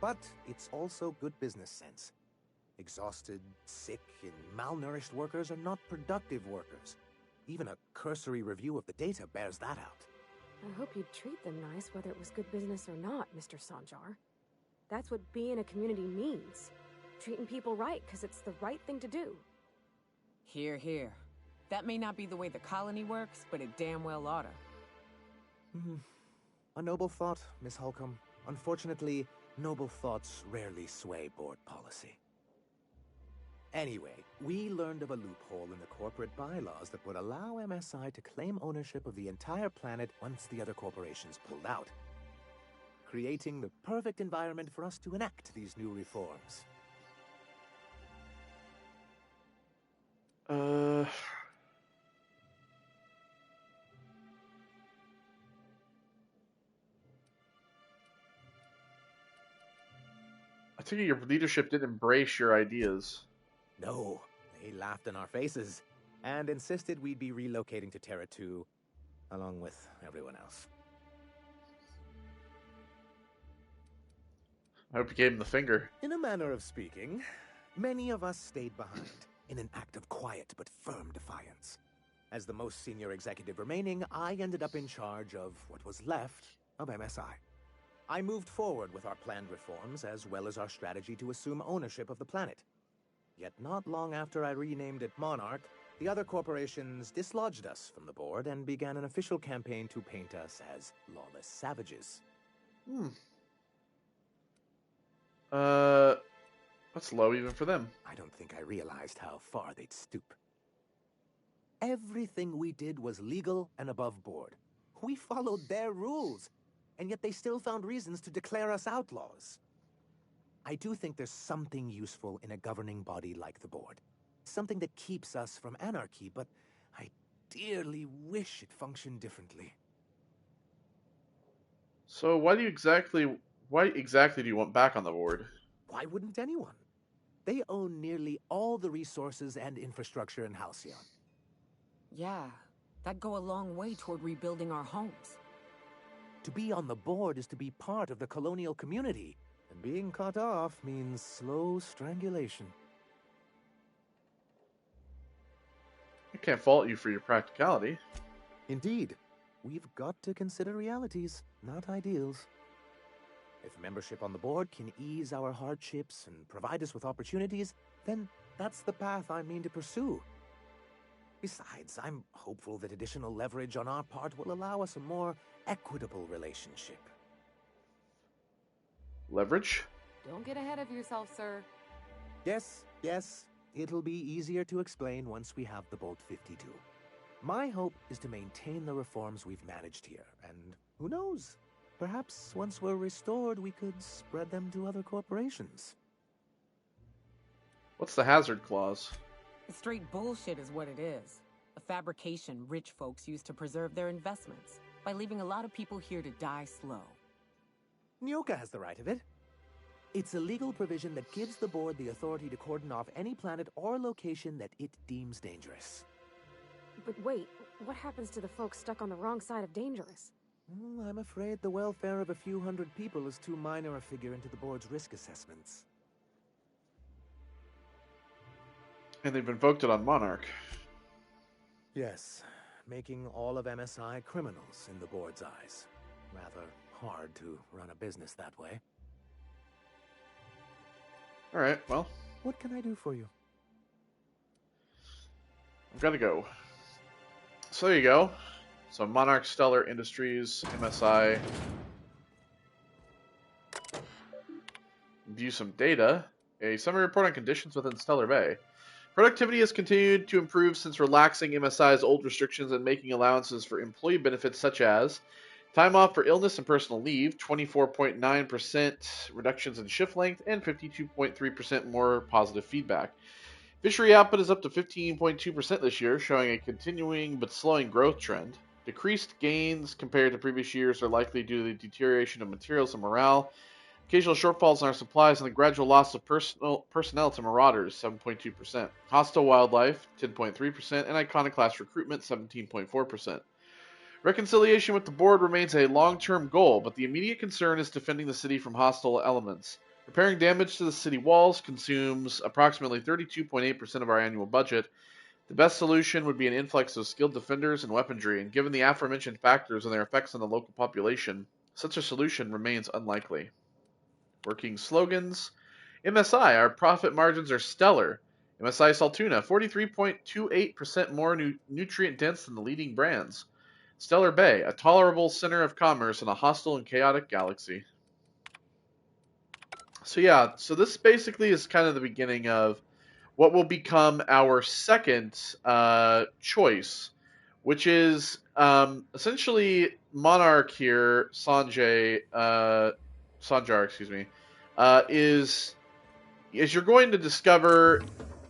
but it's also good business sense. Exhausted, sick, and malnourished workers are not productive workers. Even a cursory review of the data bears that out. I hope you'd treat them nice, whether it was good business or not, Mr. Sanjar. That's what being a community means. Treating people right, because it's the right thing to do. Here, here. That may not be the way the colony works, but it damn well oughta. A noble thought, Miss Holcomb. Unfortunately, noble thoughts rarely sway board policy. Anyway, we learned of a loophole in the corporate bylaws that would allow MSI to claim ownership of the entire planet once the other corporations pulled out, creating the perfect environment for us to enact these new reforms. I think your leadership didn't embrace your ideas. No, they laughed in our faces and insisted we'd be relocating to Terra 2 along with everyone else. I hope you gave him the finger. In a manner of speaking, many of us stayed behind in an act of quiet but firm defiance. As the most senior executive remaining, I ended up in charge of what was left of MSI. I moved forward with our planned reforms as well as our strategy to assume ownership of the planet. Yet not long after I renamed it Monarch, the other corporations dislodged us from the board and began an official campaign to paint us as lawless savages. That's low even for them. I don't think I realized how far they'd stoop. Everything we did was legal and above board. We followed their rules, and yet they still found reasons to declare us outlaws. I do think there's something useful in a governing body like the board. Something that keeps us from anarchy, but I dearly wish it functioned differently. So why exactly do you want back on the board? Why wouldn't anyone? They own nearly all the resources and infrastructure in Halcyon. Yeah, that'd go a long way toward rebuilding our homes. To be on the board is to be part of the colonial community, and being cut off means slow strangulation. I can't fault you for your practicality. Indeed. We've got to consider realities, not ideals. If membership on the board can ease our hardships and provide us with opportunities, then that's the path I mean to pursue. Besides, I'm hopeful that additional leverage on our part will allow us a more equitable relationship. Leverage? Don't get ahead of yourself, sir. Yes. It'll be easier to explain once we have the Bolt 52. My hope is to maintain the reforms we've managed here, and who knows? Perhaps once we're restored, we could spread them to other corporations. What's the hazard clause? Straight bullshit is what it is. A fabrication rich folks use to preserve their investments, by leaving a lot of people here to die slow. Nyoka has the right of it. It's a legal provision that gives the board the authority to cordon off any planet or location that it deems dangerous. But wait, what happens to the folks stuck on the wrong side of dangerous? I'm afraid the welfare of a few hundred people is too minor a figure into the board's risk assessments. And they've invoked it on Monarch. Yes, making all of MSI criminals in the board's eyes. Rather hard to run a business that way. Alright, well. What can I do for you? I've got to go. So there you go. So Monarch Stellar Industries, MSI. view some data. A summary report on conditions within Stellar Bay. Productivity has continued to improve since relaxing MSI's old restrictions and making allowances for employee benefits such as time off for illness and personal leave, 24.9% reductions in shift length, and 52.3% more positive feedback. Fishery output is up to 15.2% this year, showing a continuing but slowing growth trend. Decreased gains compared to previous years are likely due to the deterioration of materials and morale, occasional shortfalls in our supplies, and the gradual loss of personnel to marauders, 7.2%. Hostile wildlife, 10.3%, and iconoclast recruitment, 17.4%. Reconciliation with the board remains a long-term goal, but the immediate concern is defending the city from hostile elements. Repairing damage to the city walls consumes approximately 32.8% of our annual budget. The best solution would be an influx of skilled defenders and weaponry, and given the aforementioned factors and their effects on the local population, such a solution remains unlikely. Working slogans. MSI, our profit margins are stellar. MSI Saltuna, 43.28% more nutrient dense than the leading brands. Stellar Bay, a tolerable center of commerce in a hostile and chaotic galaxy. So yeah, so this basically is kind of the beginning of what will become our second choice, which is essentially Monarch here, Sanjar, is you're going to discover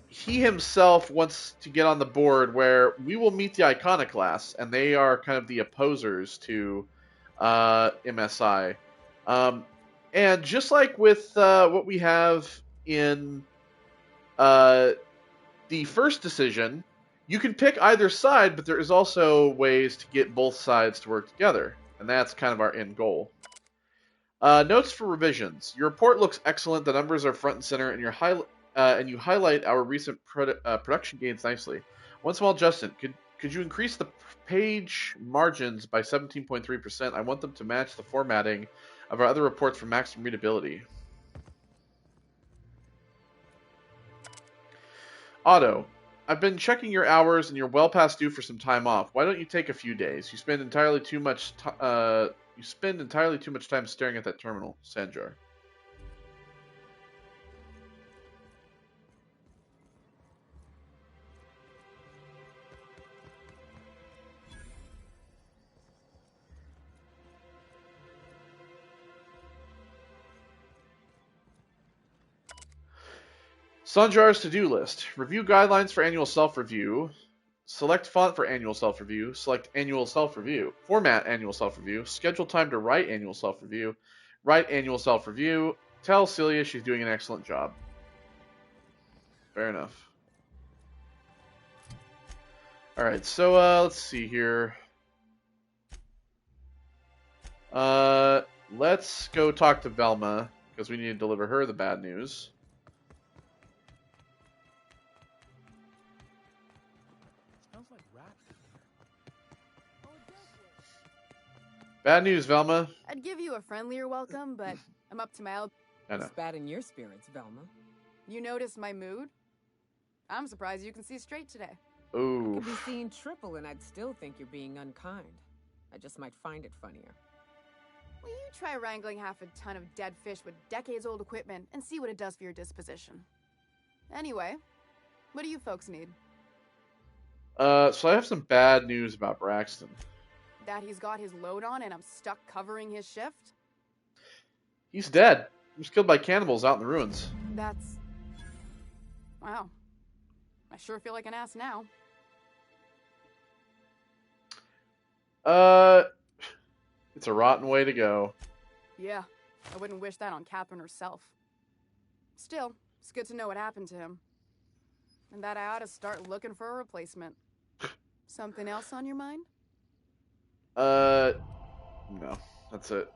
he himself wants to get on the board where we will meet the Iconoclasts, and they are kind of the opposers to MSI. And just like with what we have in the first decision, you can pick either side, but there is also ways to get both sides to work together, and that's kind of our end goal. Notes for revisions. Your report looks excellent. The numbers are front and center, and you highlight our recent production gains nicely. One small adjustment. Could you increase the page margins by 17.3%? I want them to match the formatting of our other reports for maximum readability. Otto, I've been checking your hours and you're well past due for some time off. Why don't you take a few days? You spend entirely too much time staring at that terminal. Sanjar. Sanjar's to-do list. Review guidelines for annual self-review. Select font for annual self-review. Select annual self-review. Format annual self-review. Schedule time to write annual self-review. Write annual self-review. Tell Celia she's doing an excellent job. Fair enough. Alright, so let's see here. Let's go talk to Velma, because we need to deliver her the bad news. Bad news, Velma. I'd give you a friendlier welcome, but I'm up to my elbow. I know. It's bad in your spirits, Velma. You noticed my mood? I'm surprised you can see straight today. Ooh. I could be seeing triple and I'd still think you're being unkind. I just might find it funnier. Will you try wrangling half a ton of dead fish with decades-old equipment and see what it does for your disposition? Anyway, what do you folks need? So I have some bad news about Braxton. That he's got his load on and I'm stuck covering his shift? He's dead. He was killed by cannibals out in the ruins. That's... Wow. I sure feel like an ass now. It's a rotten way to go. Yeah, I wouldn't wish that on Catherine herself. Still, it's good to know what happened to him. And that I ought to start looking for a replacement. Something else on your mind? No. That's it.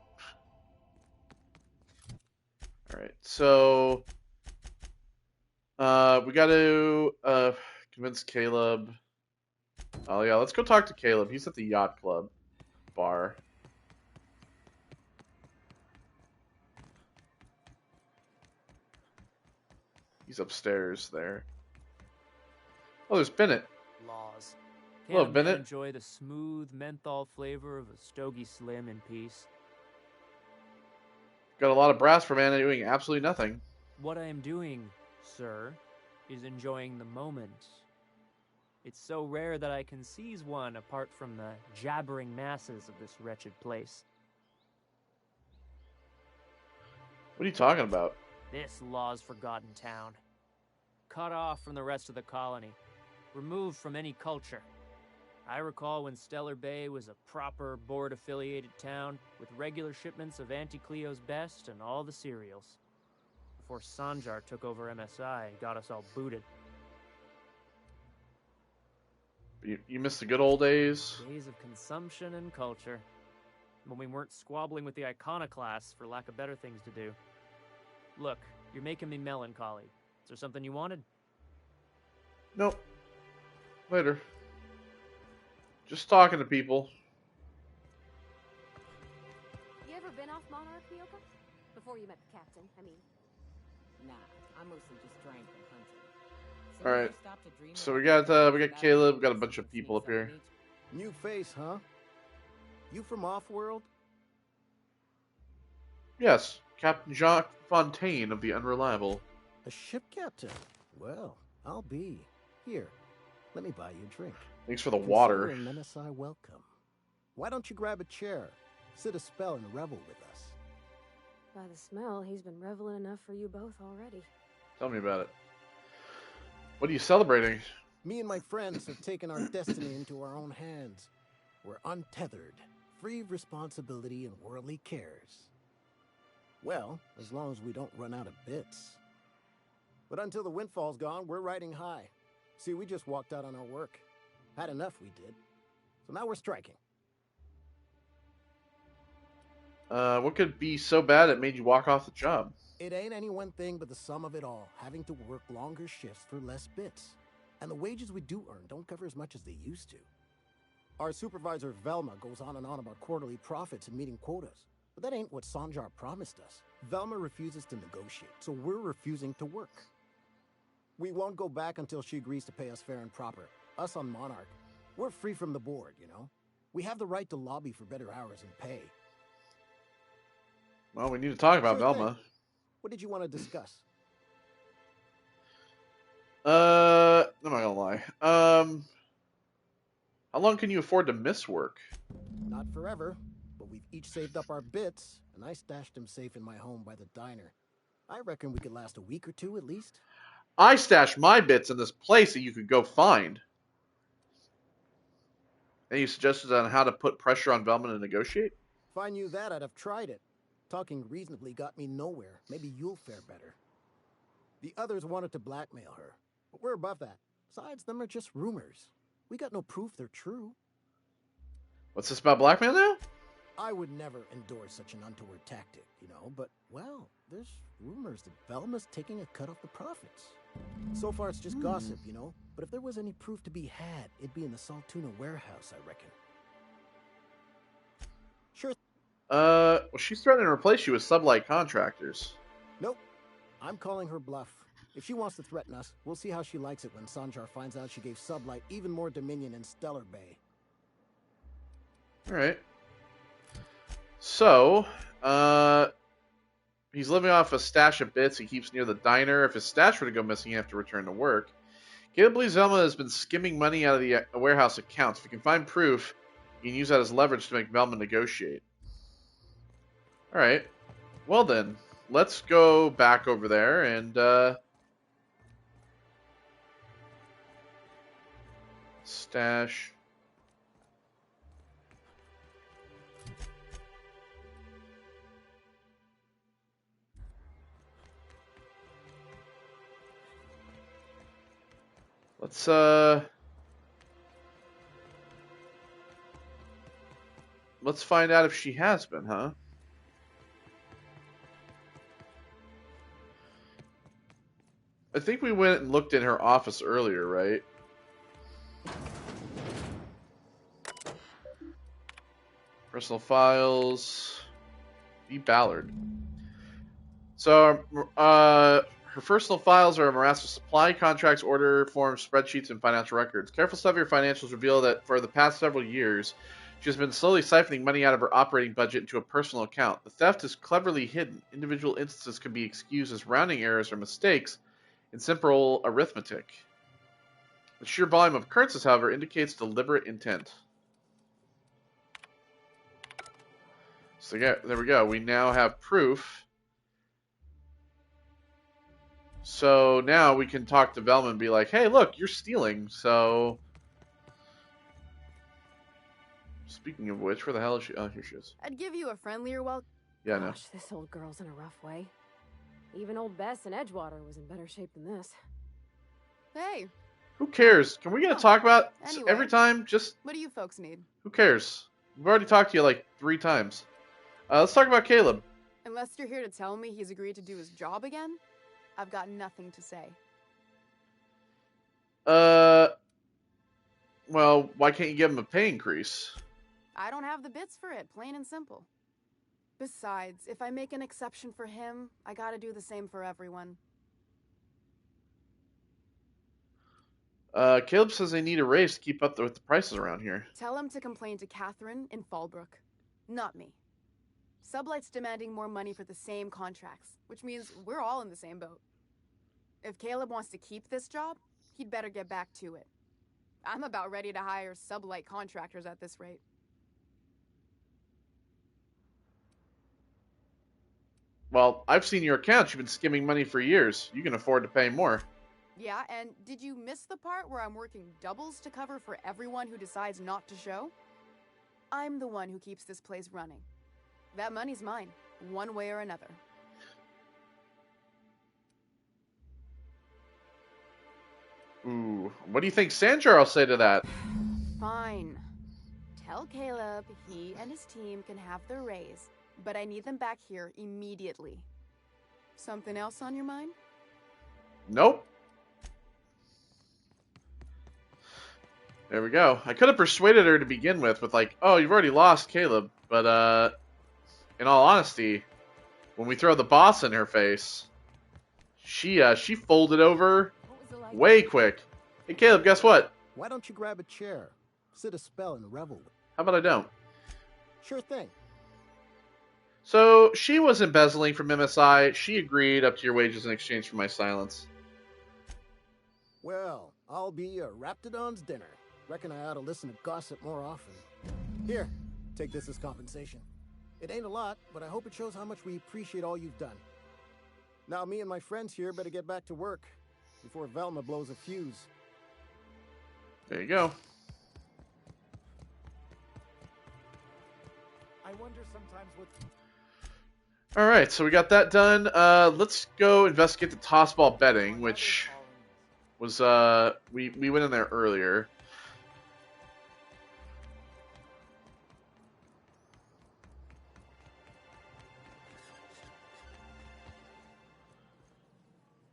Alright, so... we gotta, convince Caleb. Oh yeah, let's go talk to Caleb. He's at the yacht club bar. He's upstairs there. Oh, there's Bennett. Laws. Hello, Can't Bennett. enjoy the smooth menthol flavor of a Stogie Slim in peace. Got a lot of brass for man doing absolutely nothing. What I am doing, sir, is enjoying the moment. It's so rare that I can seize one apart from the jabbering masses of this wretched place. What are you talking about? This law's forgotten town. Cut off from the rest of the colony. Removed from any culture. I recall when Stellar Bay was a proper board-affiliated town with regular shipments of Auntie Cleo's best and all the cereals. Before Sanjar took over MSI and got us all booted. You missed the good old days? Days of consumption and culture. When we weren't squabbling with the iconoclasts for lack of better things to do. Look, you're making me melancholy. Is there something you wanted? Nope. Later. Just talking to people. You ever been off Monarch, Myoka? Before you met the captain, I mean. Nah, I mostly just drank and hunted. All right. So we got Caleb. We got a bunch of people up here. New face, huh? You from Offworld? Yes, Captain Jacques Fontaine of the Unreliable. A ship captain? Well, I'll be. Here, let me buy you a drink. Thanks for the water. Consider Menesai welcome. Why don't you grab a chair, sit a spell, and revel with us? By the smell, he's been reveling enough for you both already. Tell me about it. What are you celebrating? Me and my friends have taken our destiny into our own hands. We're untethered, free of responsibility and worldly cares. Well, as long as we don't run out of bits. But until the windfall's gone, we're riding high. See, we just walked out on our work. Had enough, we did. So now we're striking. What could be so bad it made you walk off the job? It ain't any one thing but the sum of it all, having to work longer shifts for less bits. And the wages we do earn don't cover as much as they used to. Our supervisor Velma goes on and on about quarterly profits and meeting quotas. But that ain't what Sanjar promised us. Velma refuses to negotiate, so we're refusing to work. We won't go back until she agrees to pay us fair and proper. Us on Monarch. We're free from the board, you know? We have the right to lobby for better hours and pay. Well, we need to talk about Sure Velma. thing. What did you want to discuss? I'm not gonna lie. How long can you afford to miss work? Not forever, but we've each saved up our bits, and I stashed them safe in my home by the diner. I reckon we could last a week or two at least. I stashed my bits in this place that you could go find. Any suggestions on how to put pressure on Velma to negotiate? If I knew that, I'd have tried it. Talking reasonably got me nowhere. Maybe you'll fare better. The others wanted to blackmail her, but we're above that. Besides, them are just rumors. We got no proof they're true. What's this about blackmail now? I would never endorse such an untoward tactic, you know, but, well, there's rumors that Velma's taking a cut off the profits. So far, it's just gossip, you know, but if there was any proof to be had, it'd be in the Saltuna warehouse, I reckon. Sure. Well, she's threatening to replace you with sublight contractors. Nope. I'm calling her bluff. If she wants to threaten us, we'll see how she likes it when Sanjar finds out she gave Sublight even more dominion in Stellar Bay. Alright. So, he's living off a stash of bits he keeps near the diner. If his stash were to go missing, he'd have to return to work. Caleb believes Velma has been skimming money out of the warehouse accounts. If he can find proof, he can use that as leverage to make Velma negotiate. Alright. Well then, let's go back over there and, stash. Let's find out if she has been, huh? I think we went and looked in her office earlier, right? Personal files. B. Ballard. So, her personal files are a morass of supply contracts, order forms, spreadsheets, and financial records. Careful study of her financials reveal that for the past several years, She has been slowly siphoning money out of her operating budget into a personal account. The theft is cleverly hidden. Individual instances can be excused as rounding errors or mistakes in simple arithmetic. The sheer volume of occurrences, however, indicates deliberate intent. So yeah, there we go. We now have proof. So now we can talk to Velma and be like, hey, look, you're stealing, so... Speaking of which, where the hell is she? Oh, here she is. I'd give you a friendlier welcome. Yeah, I know. Gosh, this old girl's in a rough way. Even old Bess in Edgewater was in better shape than this. Hey. Who cares? Can we get to talk about Anyway, every time? Just what do you folks need? who cares? We've already talked to you like 3 times. Let's talk about Caleb. Unless you're here to tell me he's agreed to do his job again, I've got nothing to say. Well, why can't you give him a pay increase? I don't have the bits for it, plain and simple. Besides, if I make an exception for him, I gotta do the same for everyone. Caleb says they need a raise to keep up with the prices around here. Tell him to complain to Catherine in Fallbrook, not me. Sublight's demanding more money for the same contracts, which means we're all in the same boat. If Caleb wants to keep this job, he'd better get back to it. I'm about ready to hire Sublight contractors at this rate. Well, I've seen your accounts. You've been skimming money for years. You can afford to pay more. Yeah, and did you miss the part where I'm working doubles to cover for everyone who decides not to show? I'm the one who keeps this place running. That money's mine, one way or another. Ooh, what do you think Sanjar will say to that? Fine. Tell Caleb he and his team can have their raise, but I need them back here immediately. Something else on your mind? Nope. There we go. I could have persuaded her to begin with like, oh, you've already lost Caleb. But, in all honesty, when we throw the boss in her face, she folded over way quick. Hey, Caleb, guess what? Why don't you grab a chair, sit a spell, and revel? How about I don't? Sure thing. So, she was embezzling from MSI. She agreed up to your wages in exchange for my silence. Well, I'll be a Raptidon's dinner. Reckon I ought to listen to gossip more often. Here, take this as compensation. It ain't a lot, but I hope it shows how much we appreciate all you've done. Now me and my friends here better get back to work before Velma blows a fuse. There you go. I wonder sometimes what... Alright, so we got that done. Let's go investigate the tossball betting, which was, we went in there earlier.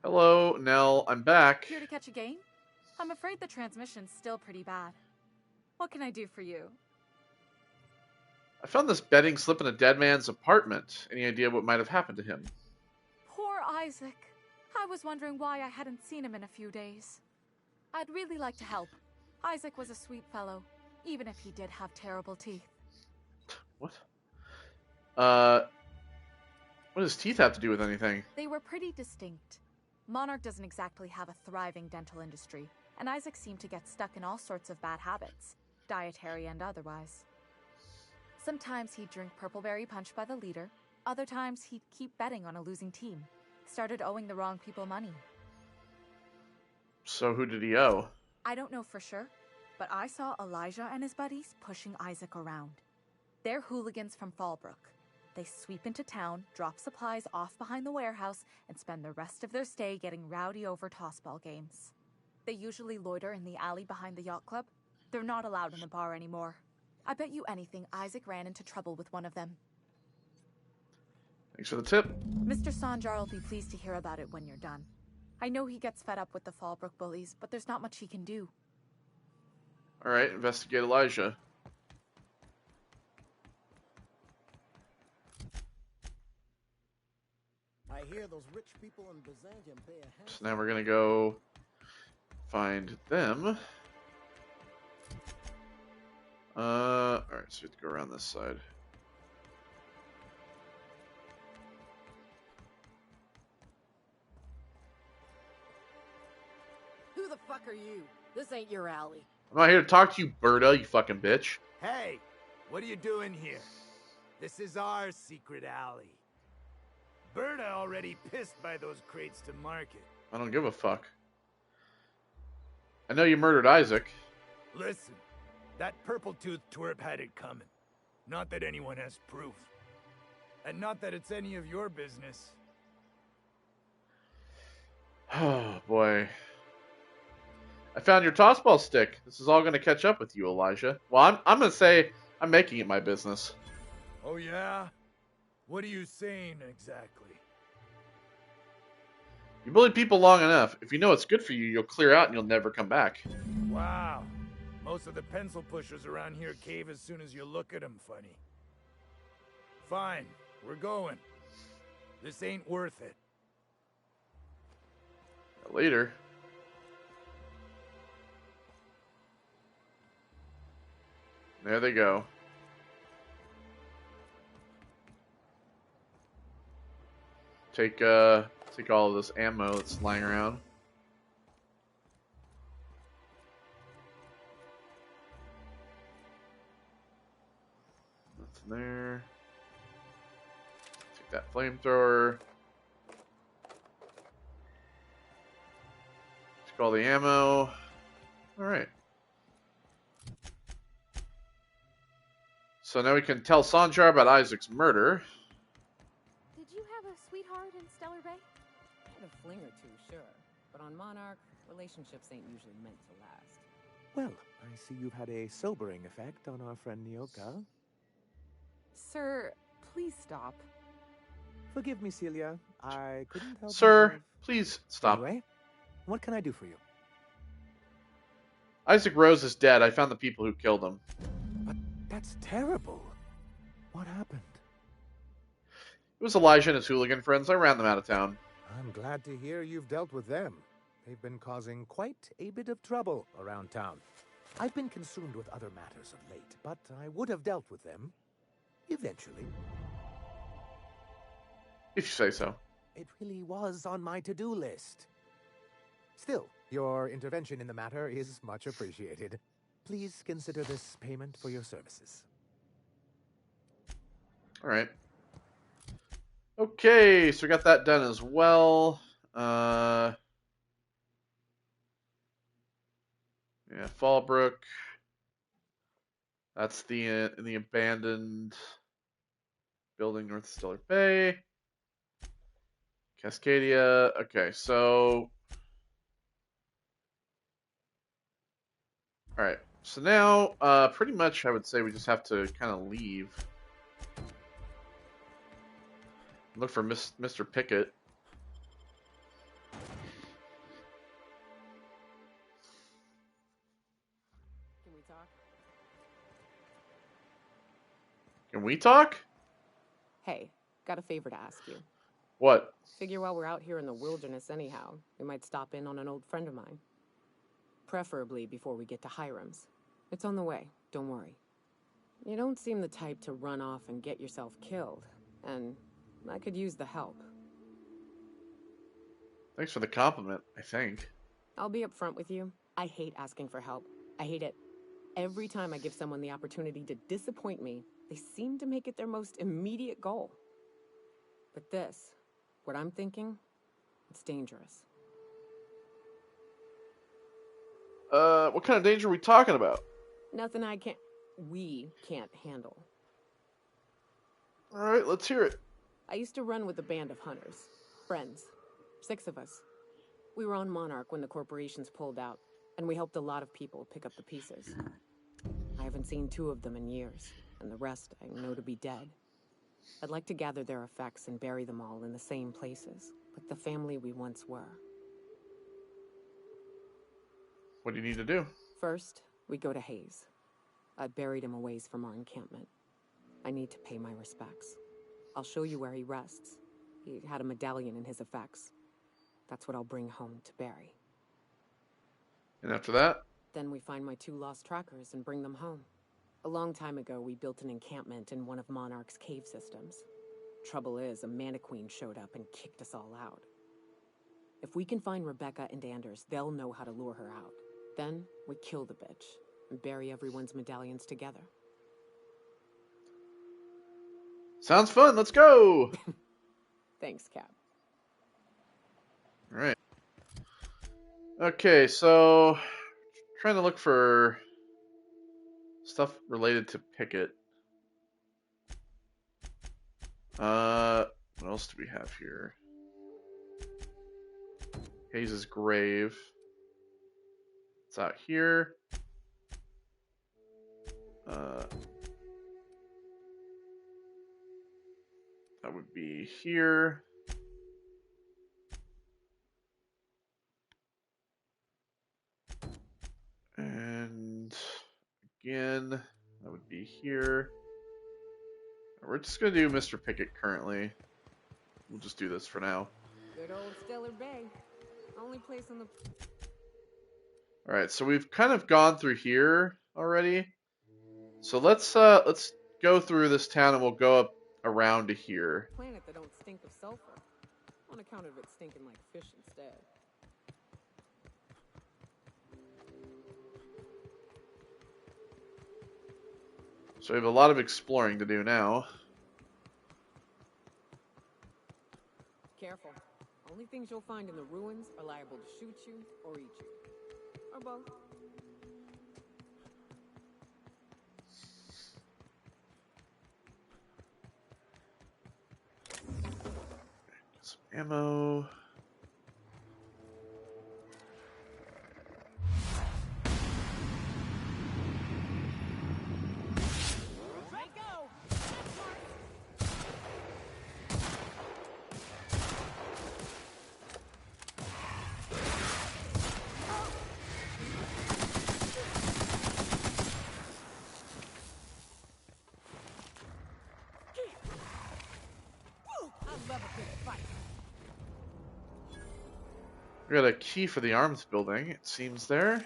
Hello, Nell. I'm back. Here to catch a game? I'm afraid the transmission's still pretty bad. What can I do for you? I found this betting slip in a dead man's apartment. Any idea what might have happened to him? Poor Isaac. I was wondering why I hadn't seen him in a few days. I'd really like to help. Isaac was a sweet fellow, even if he did have terrible teeth. What? What does teeth have to do with anything? They were pretty distinct. Monarch doesn't exactly have a thriving dental industry, and Isaac seemed to get stuck in all sorts of bad habits, dietary and otherwise. Sometimes he'd drink Purpleberry Punch by the liter, other times he'd keep betting on a losing team. Started owing the wrong people money. So who did he owe? I don't know for sure, but I saw Elijah and his buddies pushing Isaac around. They're hooligans from Fallbrook. They sweep into town, drop supplies off behind the warehouse, and spend the rest of their stay getting rowdy over tossball games. They usually loiter in the alley behind the yacht club. They're not allowed in the bar anymore. I bet you anything Isaac ran into trouble with one of them. Thanks for the tip. Mr. Sanjar will be pleased to hear about it when you're done. I know he gets fed up with the Fallbrook bullies, but there's not much he can do. Alright, investigate Elijah. I hear those rich people in Byzantium pay a hand. So now we're gonna go find them. Alright, so we have to go around this side. Who the fuck are you? This ain't your alley. I'm not here to talk to you, Berta, you fucking bitch. Hey, what are you doing here? This is our secret alley. Berta already pissed by those crates to market. I don't give a fuck. I know you murdered Isaac. Listen, that purple-toothed twerp had it coming. Not that anyone has proof. And not that it's any of your business. Oh, boy. I found your tossball stick. This is all going to catch up with you, Elijah. Well, I'm going to say I'm making it my business. Oh, yeah? What are you saying, exactly? You bullied people long enough. If you know it's good for you, you'll clear out and you'll never come back. Wow. Most of the pencil pushers around here cave as soon as you look at them funny. Fine, we're going. This ain't worth it. Later. There they go. Take all of this ammo that's lying around. Nothing there. Take that flamethrower. Take all the ammo. Alright. So now we can tell Sanjar about Isaac's murder. Did you have a sweetheart in Stellar Bay? I had a fling or two, sure. But on Monarch, relationships ain't usually meant to last. Well, I see you've had a sobering effect on our friend Nyoka. Sir, please stop. Forgive me, Celia. I couldn't help Sir, myself. please stop. Anyway, what can I do for you? Isaac Rose is dead. I found the people who killed him. But that's terrible. What happened? It was Elijah and his hooligan friends. I ran them out of town. I'm glad to hear you've dealt with them. They've been causing quite a bit of trouble around town. I've been consumed with other matters of late, but I would have dealt with them eventually. If you say so. It really was on my to-do list. Still, your intervention in the matter is much appreciated. Please consider this payment for your services. All right. Okay, so we got that done as well. Yeah, Fallbrook. That's the in the abandoned building north of Stellar Bay. Cascadia. Okay, so all right. So now, pretty much, I would say we just have to kind of leave. Look for Mr. Pickett. Can we talk? Can we talk? Hey, got a favor to ask you. What? Figure while we're out here in the wilderness anyhow, we might stop in on an old friend of mine. Preferably before we get to Hiram's. It's on the way, don't worry. You don't seem the type to run off and get yourself killed, and I could use the help. Thanks for the compliment, I think. I'll be upfront with you. I hate asking for help. I hate it. Every time I give someone the opportunity to disappoint me, they seem to make it their most immediate goal. But this, what I'm thinking, it's dangerous. What kind of danger are we talking about? Nothing we can't handle. Alright, let's hear it. I used to run with a band of hunters. Friends. 6 of us. We were on Monarch when the corporations pulled out, and we helped a lot of people pick up the pieces. I haven't seen 2 of them in years, and the rest I know to be dead. I'd like to gather their effects and bury them all in the same places, like the family we once were. What do you need to do? First, we go to Hayes. I buried him a ways from our encampment. I need to pay my respects. I'll show you where he rests. He had a medallion in his effects. That's what I'll bring home to Barry. And after that? Then we find my 2 lost trackers and bring them home. A long time ago, we built an encampment in one of Monarch's cave systems. Trouble is, a Mantiqueen showed up and kicked us all out. If we can find Rebecca and Anders, they'll know how to lure her out. Then, we kill the bitch and bury everyone's medallions together. Sounds fun. Let's go. Thanks, Cap. All right. Okay, so trying to look for stuff related to Pickett. What else do we have here? Hayes' grave. It's out here. That would be here. And again, that would be here. We're just going to do Mr. Pickett currently. We'll just do this for now. Good old Stellar Bay. Only place on the... Alright, so we've kind of gone through here already. So let's go through this town and we'll go up around to here. Planet that don't stink of sulfur. On account of it stinking like fish instead. So we have a lot of exploring to do now. Careful. Only things you'll find in the ruins are liable to shoot you or eat you. Or both. Some ammo. We got a key for the arms building, it seems there.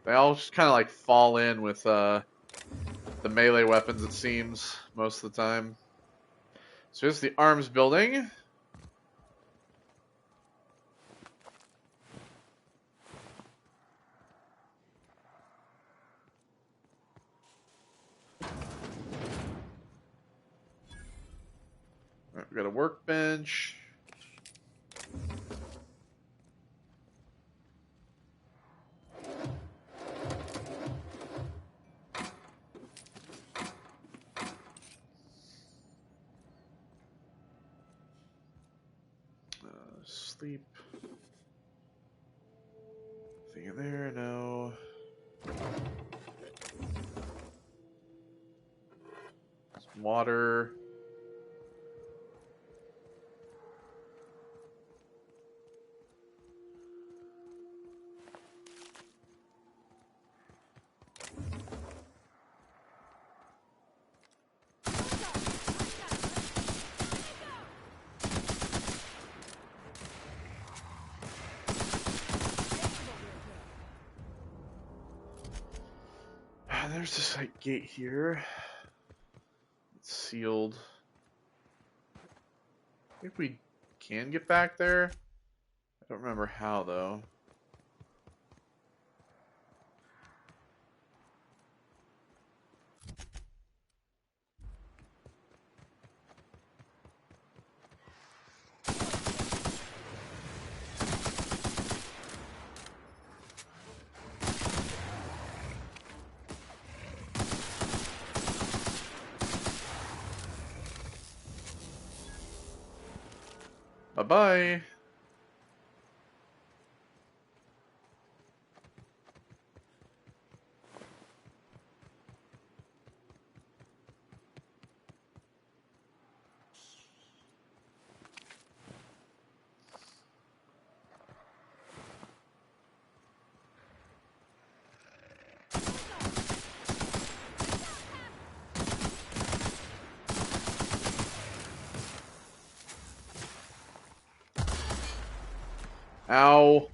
They all just kind of like fall in with the melee weapons, it seems, most of the time. So here's the arms building. All right, we got a workbench. Sleep. Nothing in there, no. Some water. There's this like gate here. It's sealed. I think we can get back there. I don't remember how though. Bye-bye. Ow.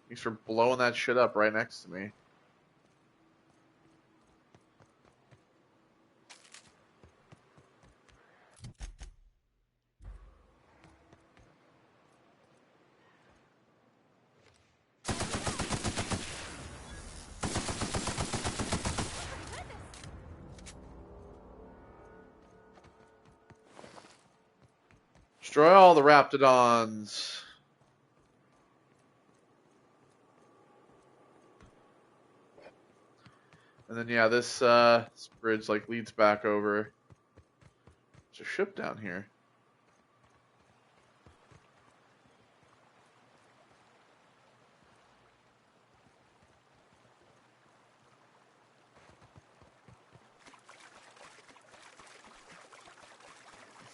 Thanks for blowing that shit up right next to me. Destroy all the Raptidons. And then yeah, this bridge like leads back over. There's a ship down here.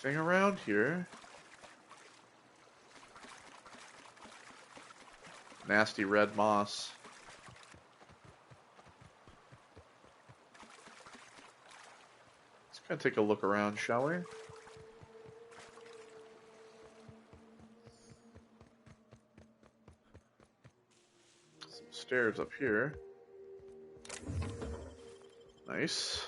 Anything around here? Nasty red moss. Let's kind of take a look around, shall we? Some stairs up here. Nice.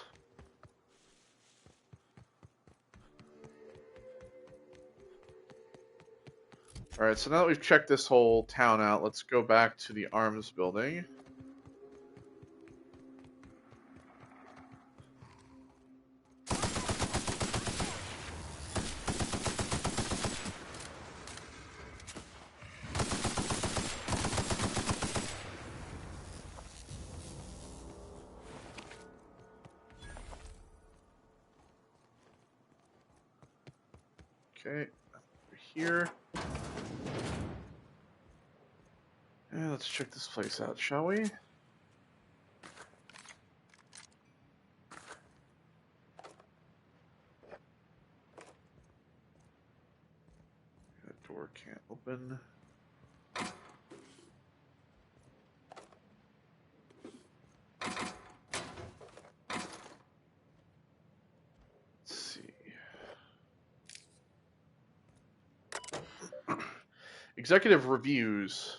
Alright, so now that we've checked this whole town out, let's go back to the arms building. Okay, over here. Yeah, let's check this place out, shall we? That door can't open. Let's see. Executive reviews.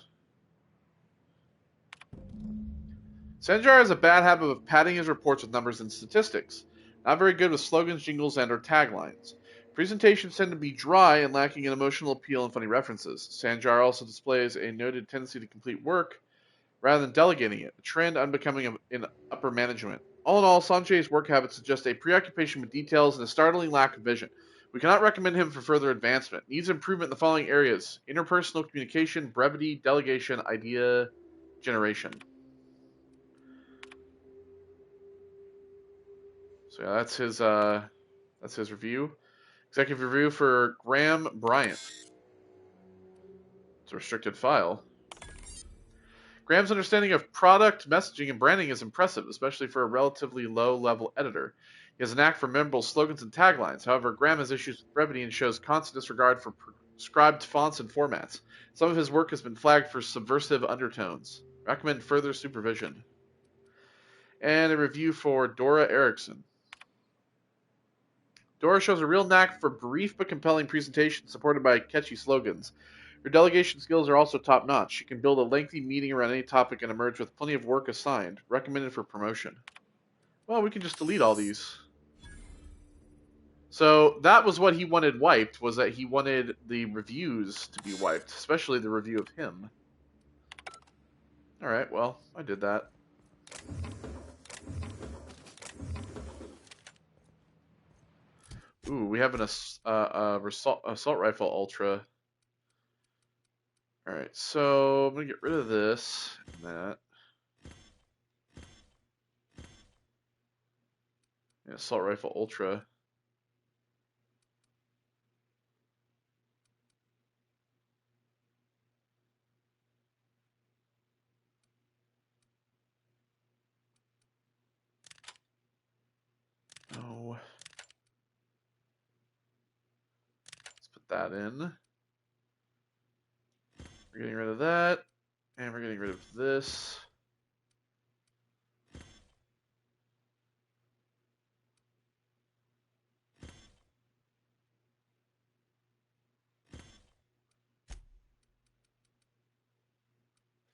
Sanjar has a bad habit of padding his reports with numbers and statistics. Not very good with slogans, jingles, and/or taglines. Presentations tend to be dry and lacking in emotional appeal and funny references. Sanjar also displays a noted tendency to complete work rather than delegating it, a trend unbecoming in upper management. All in all, Sanjay's work habits suggest a preoccupation with details and a startling lack of vision. We cannot recommend him for further advancement. Needs improvement in the following areas: interpersonal communication, brevity, delegation, idea generation. So yeah, that's his review. Executive review for Graham Bryant. It's a restricted file. Graham's understanding of product messaging and branding is impressive, especially for a relatively low-level editor. He has a knack for memorable slogans and taglines. However, Graham has issues with brevity and shows constant disregard for prescribed fonts and formats. Some of his work has been flagged for subversive undertones. Recommend further supervision. And a review for Dora Erickson. Dora shows a real knack for brief but compelling presentations supported by catchy slogans. Her delegation skills are also top-notch. She can build a lengthy meeting around any topic and emerge with plenty of work assigned. Recommended for promotion. Well, we can just delete all these. So that was what he wanted wiped, was that he wanted the reviews to be wiped, especially the review of him. Alright, well, I did that. Ooh, we have an assault rifle ultra. Alright, so I'm going to get rid of this and that. Yeah, Assault Rifle Ultra. Oh. Let's put that in. We're getting rid of that. And we're getting rid of this.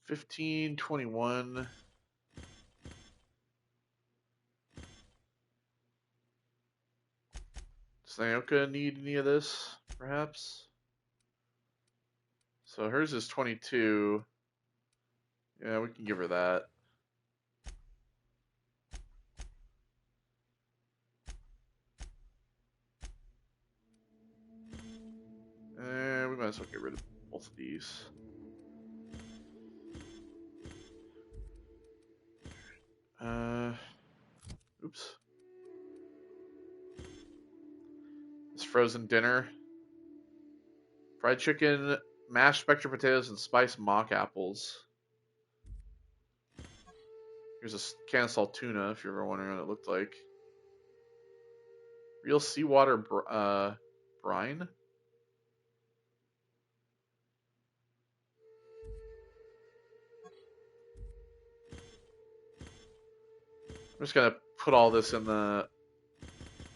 $15, $21. Does Naoka need any of this, perhaps? So hers is 22. Yeah, we can give her that. And we might as well get rid of both of these. Oops. This frozen dinner. Fried chicken, mashed spectre potatoes, and spiced mock apples. Here's a can of salt tuna, if you're ever wondering what it looked like. Real seawater brine? I'm just gonna put all this in the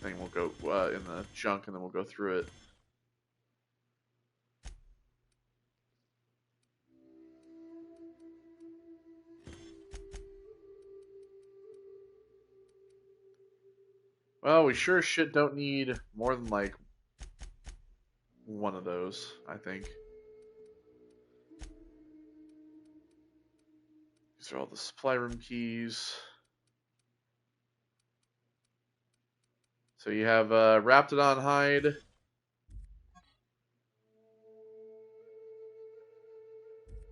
thing. We'll go in the junk, and then we'll go through it. Well, we sure as shit don't need more than like one of those, I think. These are all the supply room keys. So you have Raptidon hide.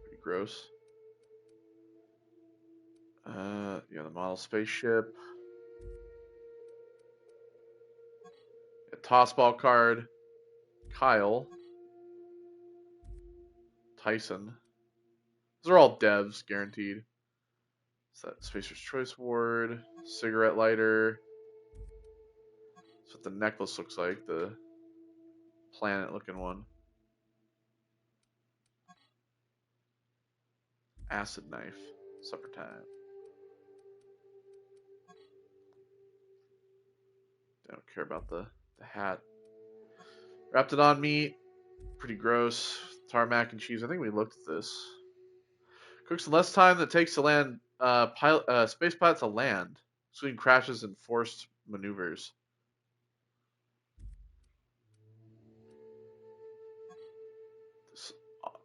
Pretty gross. Yeah, the model spaceship. A tossball card. Kyle. Tyson. Those are all devs, guaranteed. Is that Spacer's Choice Ward? Cigarette lighter. That's what the necklace looks like, the planet-looking one. Acid knife. Supper time. Don't care about the hat. Raptidon meat. Pretty gross. Tarmac and cheese. I think we looked at this. Cooks in less time than it takes to land space pilots to land, including crashes and forced maneuvers. This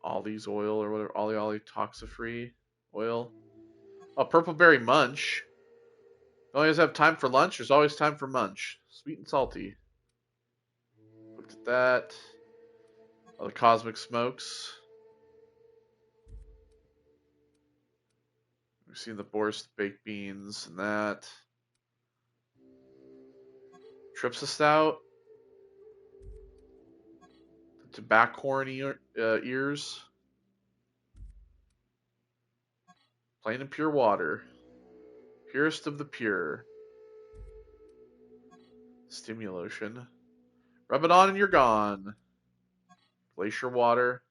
Ollie's oil or whatever. Ollie Toxifree oil. Oh, Purple Berry Munch. You always have time for lunch. There's always time for munch. Sweet and salty. Looked at that. Oh, the Cosmic Smokes. We've seen the Borscht baked beans and that. Tripsa Stout. The tobacco ears. Plain and pure water. Purest of the pure. Stimulation. Rub it on and you're gone. Glacier water.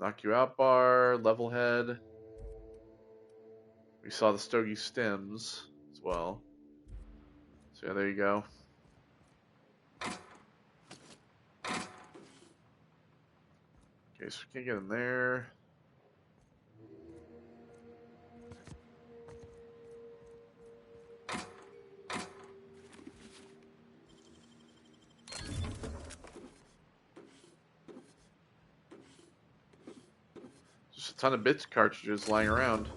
Knock you out bar. Level head. We saw the Stogie Stims as well. So yeah, there you go. Okay, so we can't get in there. Just a ton of bits cartridges lying around.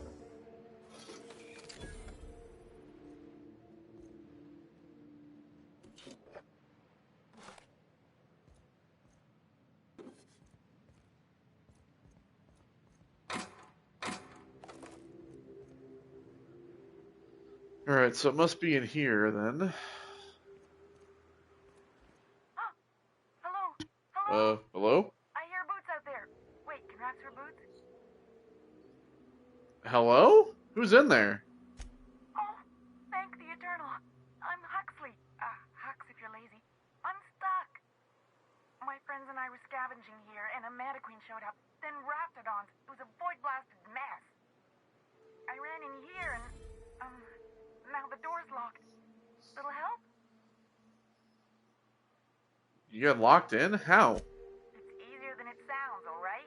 Alright, so it must be in here then. Hello? I hear boots out there. Wait, can rats hear boots? Hello? Who's in there? Oh, thank the Eternal. I'm Huxley. Hux if you're lazy. I'm stuck. My friends and I were scavenging here, and a Mana Queen showed up. Then Raptidons. It was a void-blasted mess. I ran in here, and, now the door's locked. Little help? You got locked in? How? It's easier than it sounds, alright?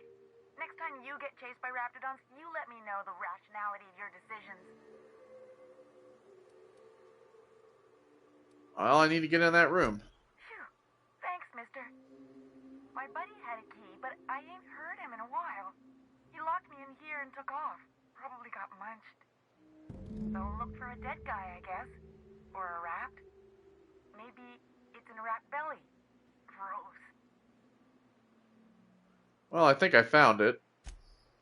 Next time you get chased by Raptidons, you let me know the rationality of your decisions. Well, I need to get in that room. Phew. Thanks, mister. My buddy had a key, but I ain't heard him in a while. He locked me in here and took off. Probably got munched. So look for a dead guy, I guess. Or a rat. Maybe it's in a rat belly. Gross. Well, I think I found it.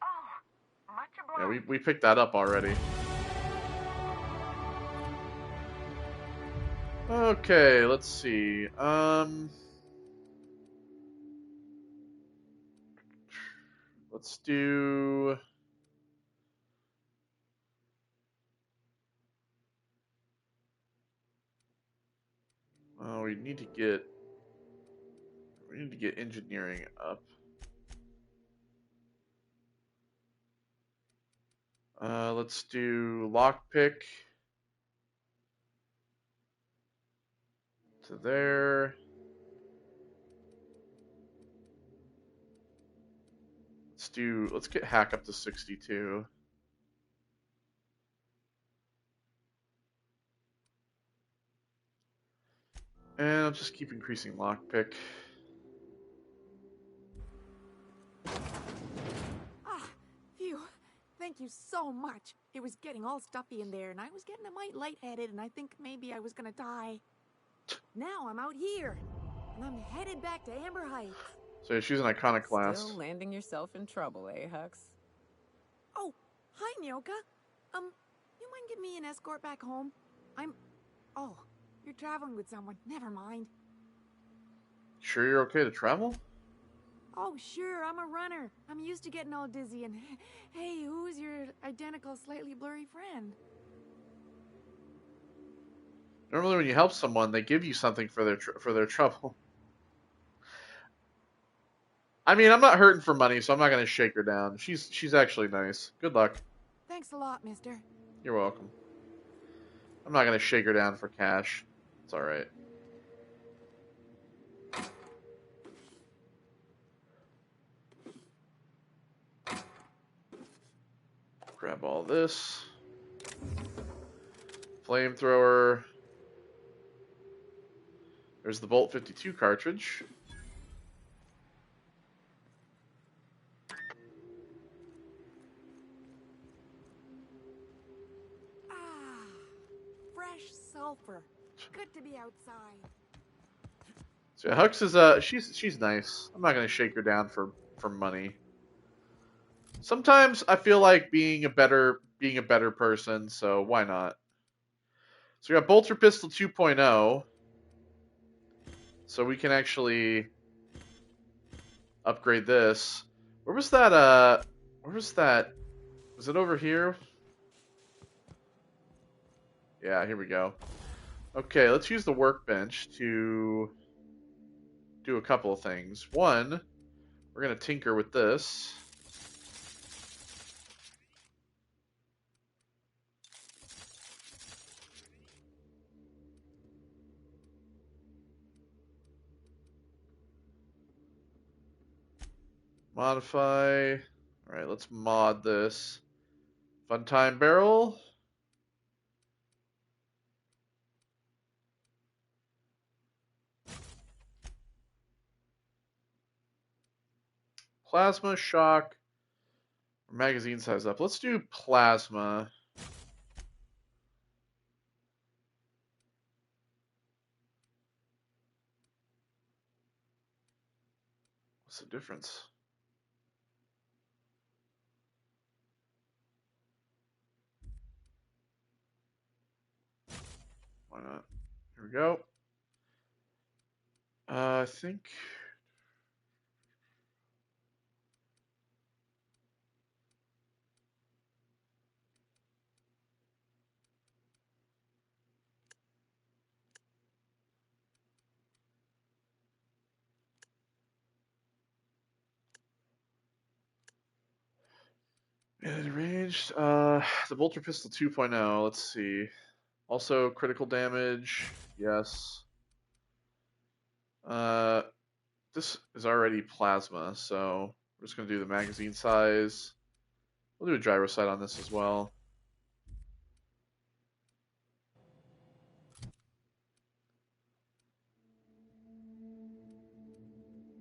Oh, much Yeah, obliged. we picked that up already. Okay, let's see. Let's do... Oh, we need to get engineering up. Let's do lockpick to there. Let's get hack up to 62. And I'll just keep increasing lockpick. Phew. Thank you so much. It was getting all stuffy in there, and I was getting a mite lightheaded, and I think maybe I was gonna die. Now I'm out here, and I'm headed back to Amber Heights. So yeah, she's an iconoclast. Still landing yourself in trouble, eh, Hux? Oh, hi, Nyoka. You mind giving me an escort back home? Oh, you're traveling with someone. Never mind. Sure you're okay to travel? Oh, sure, I'm a runner. I'm used to getting all dizzy, and hey, who's your identical, slightly blurry friend? Normally when you help someone, they give you something for their trouble. I mean, I'm not hurting for money, so I'm not going to shake her down. She's actually nice. Good luck. Thanks a lot, mister. You're welcome. I'm not going to shake her down for cash. It's all right. Grab all this. Flamethrower. There's the Bolt 52 cartridge. Fresh sulfur. Good to be outside. So yeah, Hux is she's nice. I'm not gonna shake her down for money. Sometimes I feel like being a better person, so why not? So we got Bolter Pistol 2.0. So we can actually upgrade this. Where was that was it over here? Yeah, here we go. Okay, let's use the workbench to do a couple of things. One, we're going to tinker with this. Modify. Alright, let's mod this. Funtime barrel. Plasma, shock, magazine size up. Let's do plasma. What's the difference? Why not? Here we go. I think. And ranged. The Bolter Pistol 2.0. Let's see. Also critical damage. Yes. This is already plasma, so we're just gonna do the magazine size. We'll do a gyro sight on this as well.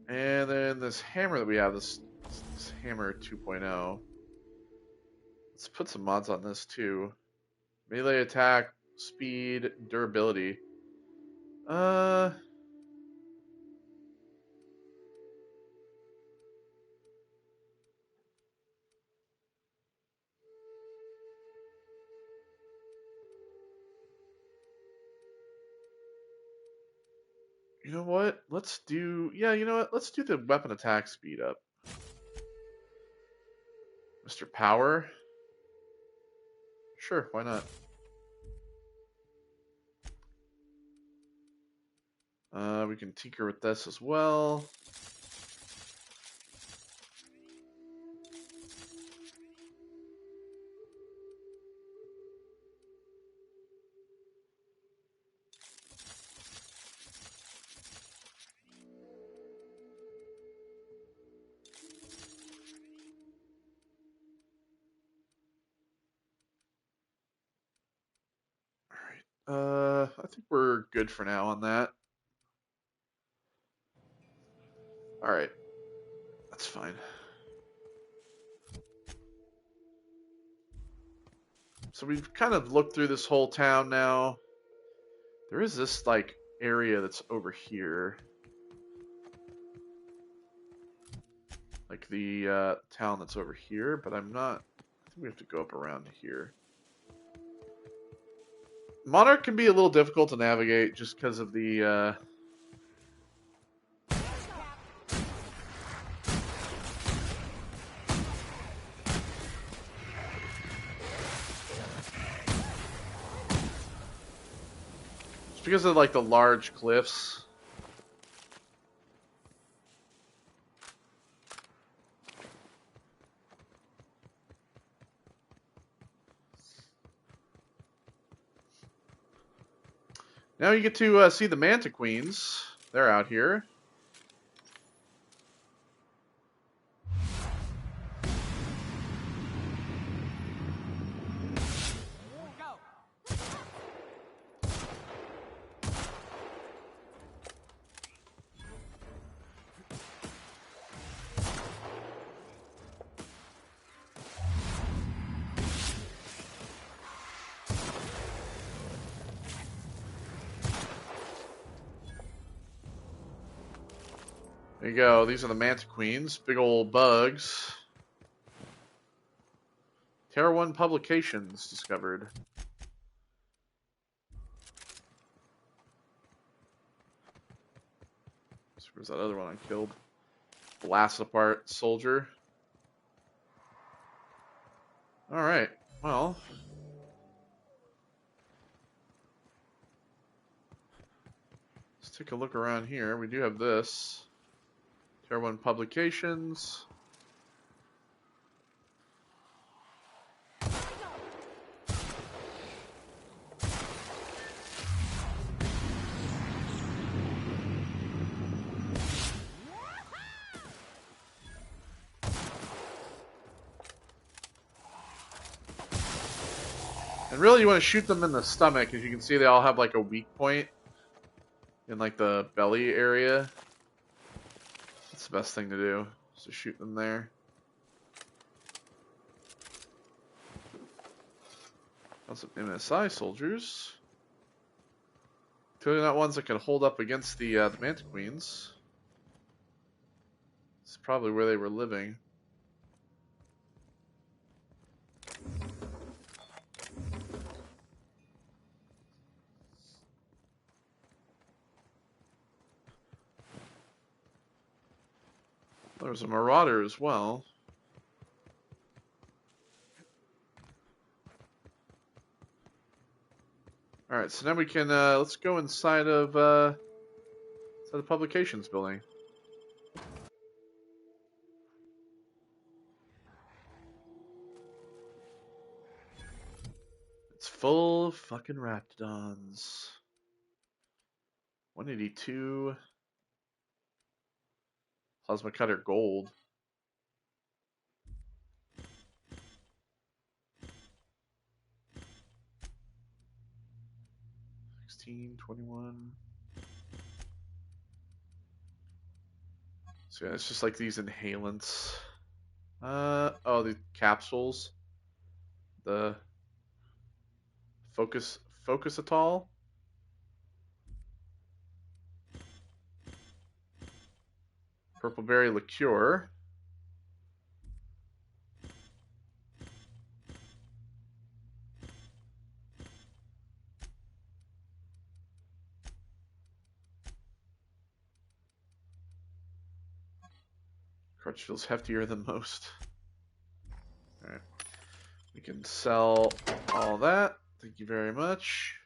And then this hammer that we have, this hammer 2.0. Let's put some mods on this too. Melee attack, speed, durability. You know what? Let's do, yeah, you know what? Let's do the weapon attack speed up. Mr. Power? Sure, why not? We can tinker with this as well. I think we're good for now on that. Alright. That's fine. So we've kind of looked through this whole town now. There is this, like, area that's over here. Like the town that's over here, but I'm not... I think we have to go up around here. Monarch can be a little difficult to navigate just because of the... Just because of, like, the large cliffs. Now you get to see the Manta Queens. They're out here. There you go. These are the Manta Queens. Big old bugs. Terra 1 Publications discovered. So where's that other one I killed? Blasted apart soldier. Alright. Well. Let's take a look around here. We do have this. Terra 1 Publications. And really you want to shoot them in the stomach. As you can see, they all have like a weak point in like the belly area. That's the best thing to do, is to shoot them there. Got some MSI soldiers. Clearly not ones that can hold up against the Manta Queens. This is probably where they were living. There's a marauder as well. Alright, so now we can, let's go inside of the publications building. It's full of fucking raptidons. 182. Plasma cutter gold. 21. So yeah, it's just like these inhalants. Oh, the capsules. The Focusatol. Purple berry liqueur. Crutch feels heftier than most. Alright. We can sell all that. Thank you very much.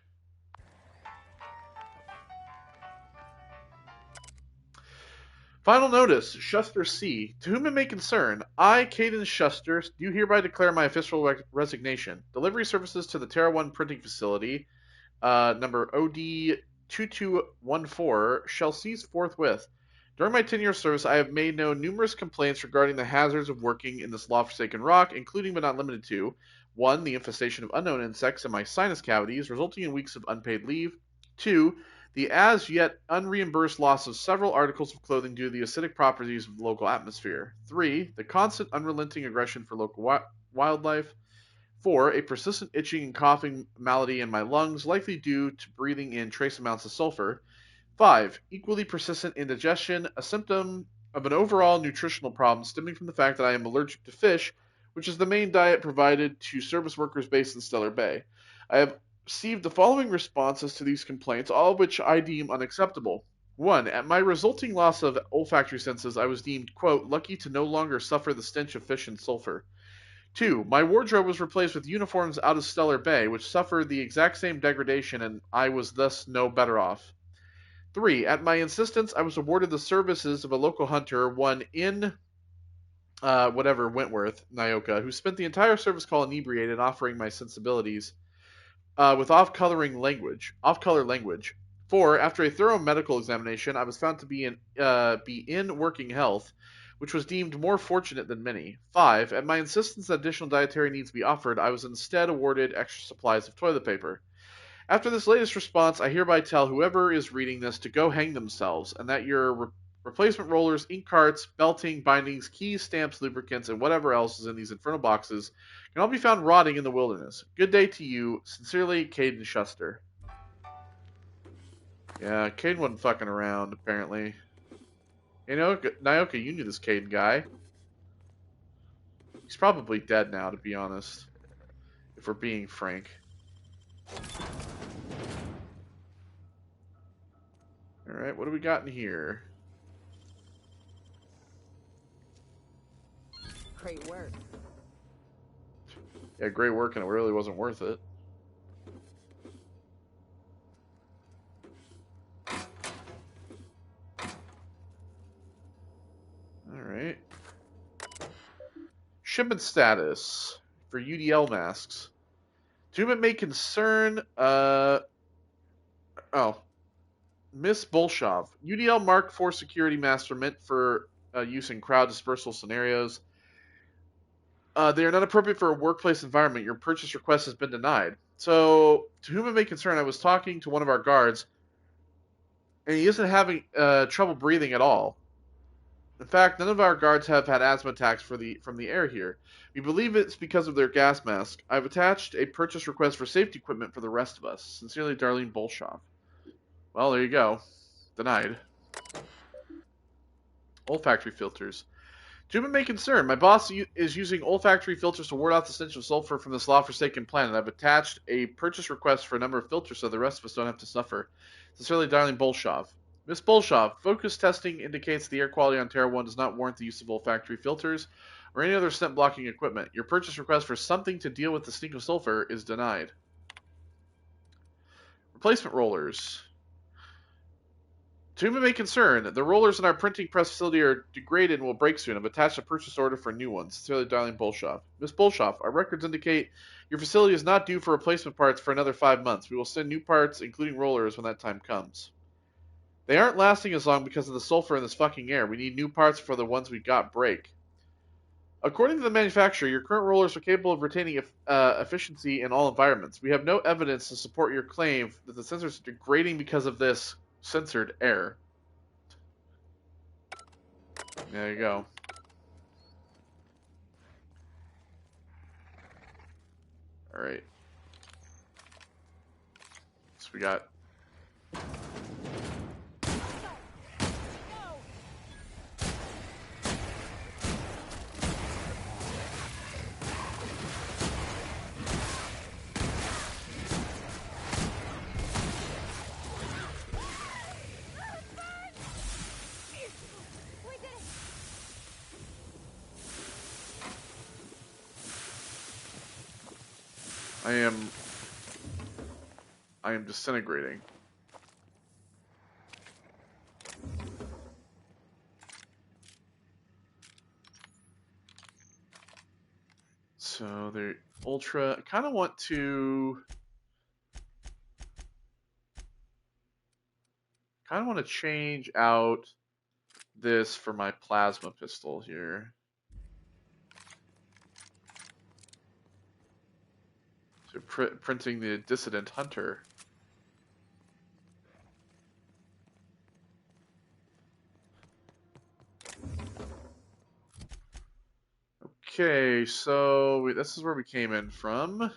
Final notice, Shuster C. To whom it may concern, I, Caden Shuster, do hereby declare my official resignation. Delivery services to the Terra 1 printing facility, number OD2214, shall cease forthwith. During my 10-year service, I have made known numerous complaints regarding the hazards of working in this law-forsaken rock, including but not limited to 1. The infestation of unknown insects in my sinus cavities, resulting in weeks of unpaid leave. 2. The as-yet unreimbursed loss of several articles of clothing due to the acidic properties of the local atmosphere. 3. The constant unrelenting aggression for local wildlife. 4. A persistent itching and coughing malady in my lungs, likely due to breathing in trace amounts of sulfur. 5. Equally persistent indigestion, a symptom of an overall nutritional problem stemming from the fact that I am allergic to fish, which is the main diet provided to service workers based in Stellar Bay. I have received the following responses to these complaints, all of which I deem unacceptable. 1. At my resulting loss of olfactory senses, I was deemed, quote, lucky to no longer suffer the stench of fish and sulfur. 2. My wardrobe was replaced with uniforms out of Stellar Bay, which suffered the exact same degradation, and I was thus no better off. 3. At my insistence, I was awarded the services of a local hunter, one in Wentworth, Nyoka, who spent the entire service call inebriated, offering my sensibilities with off-color language. 4. After a thorough medical examination, I was found to be in working health, which was deemed more fortunate than many. 5. At my insistence that additional dietary needs be offered, I was instead awarded extra supplies of toilet paper. After this latest response, I hereby tell whoever is reading this to go hang themselves, and that your replacement rollers, ink carts, belting, bindings, keys, stamps, lubricants, and whatever else is in these infernal boxes can all be found rotting in the wilderness. Good day to you. Sincerely, Caden Shuster. Yeah, Caden wasn't fucking around, apparently. You know, Nyoka, you knew this Caden guy. He's probably dead now, to be honest. If we're being frank. Alright, what do we got in here? Great work. Yeah, great work, and it really wasn't worth it. Alright. Shipment status for UDL masks. To whom it may concern, Miss Bolshov. UDL Mark IV security masks are meant for use in crowd dispersal scenarios. They are not appropriate for a workplace environment. Your purchase request has been denied. So, to whom it may concern, I was talking to one of our guards, and he isn't having trouble breathing at all. In fact, none of our guards have had asthma attacks from the air here. We believe it's because of their gas mask. I've attached a purchase request for safety equipment for the rest of us. Sincerely, Darlene Bolshov. Well, there you go. Denied. Olfactory filters. To whom it may concern, my boss is using olfactory filters to ward off the stench of sulfur from this law-forsaken planet. I've attached a purchase request for a number of filters so the rest of us don't have to suffer. Sincerely, Darlene Bolshov. Miss Bolshov, focus testing indicates the air quality on Terra 1 does not warrant the use of olfactory filters or any other scent blocking equipment. Your purchase request for something to deal with the stink of sulfur is denied. Replacement rollers. To whom it may concern, the rollers in our printing press facility are degraded and will break soon. I've attached a purchase order for new ones. Sincerely, Darling Bolshov. Miss Bolshov, our records indicate your facility is not due for replacement parts for another 5 months. We will send new parts, including rollers, when that time comes. They aren't lasting as long because of the sulfur in this fucking air. We need new parts for the ones we got break. According to the manufacturer, your current rollers are capable of retaining efficiency in all environments. We have no evidence to support your claim that the sensors are degrading because of this censored air. There you go. Alright. So we got... I am disintegrating. So the Ultra, I kind of want to change out this for my plasma pistol here. So printing the Dissident Hunter. Okay, so this is where we came in from.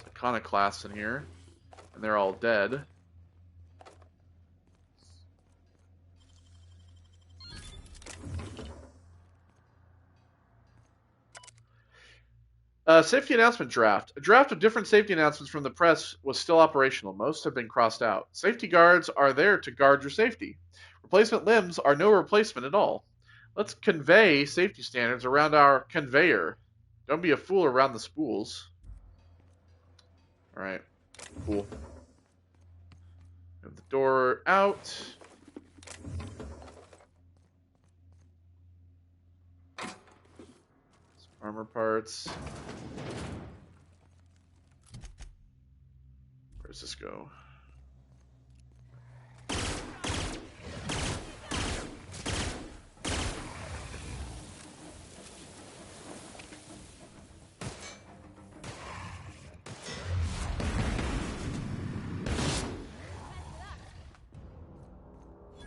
Iconoclasts in here, and they're all dead. Safety announcement draft. A draft of different safety announcements from the press was still operational. Most have been crossed out. Safety guards are there to guard your safety. Replacement limbs are no replacement at all. Let's convey safety standards around our conveyor. Don't be a fool around the spools. Alright, cool. Have the door out. Armor parts. Where does this go?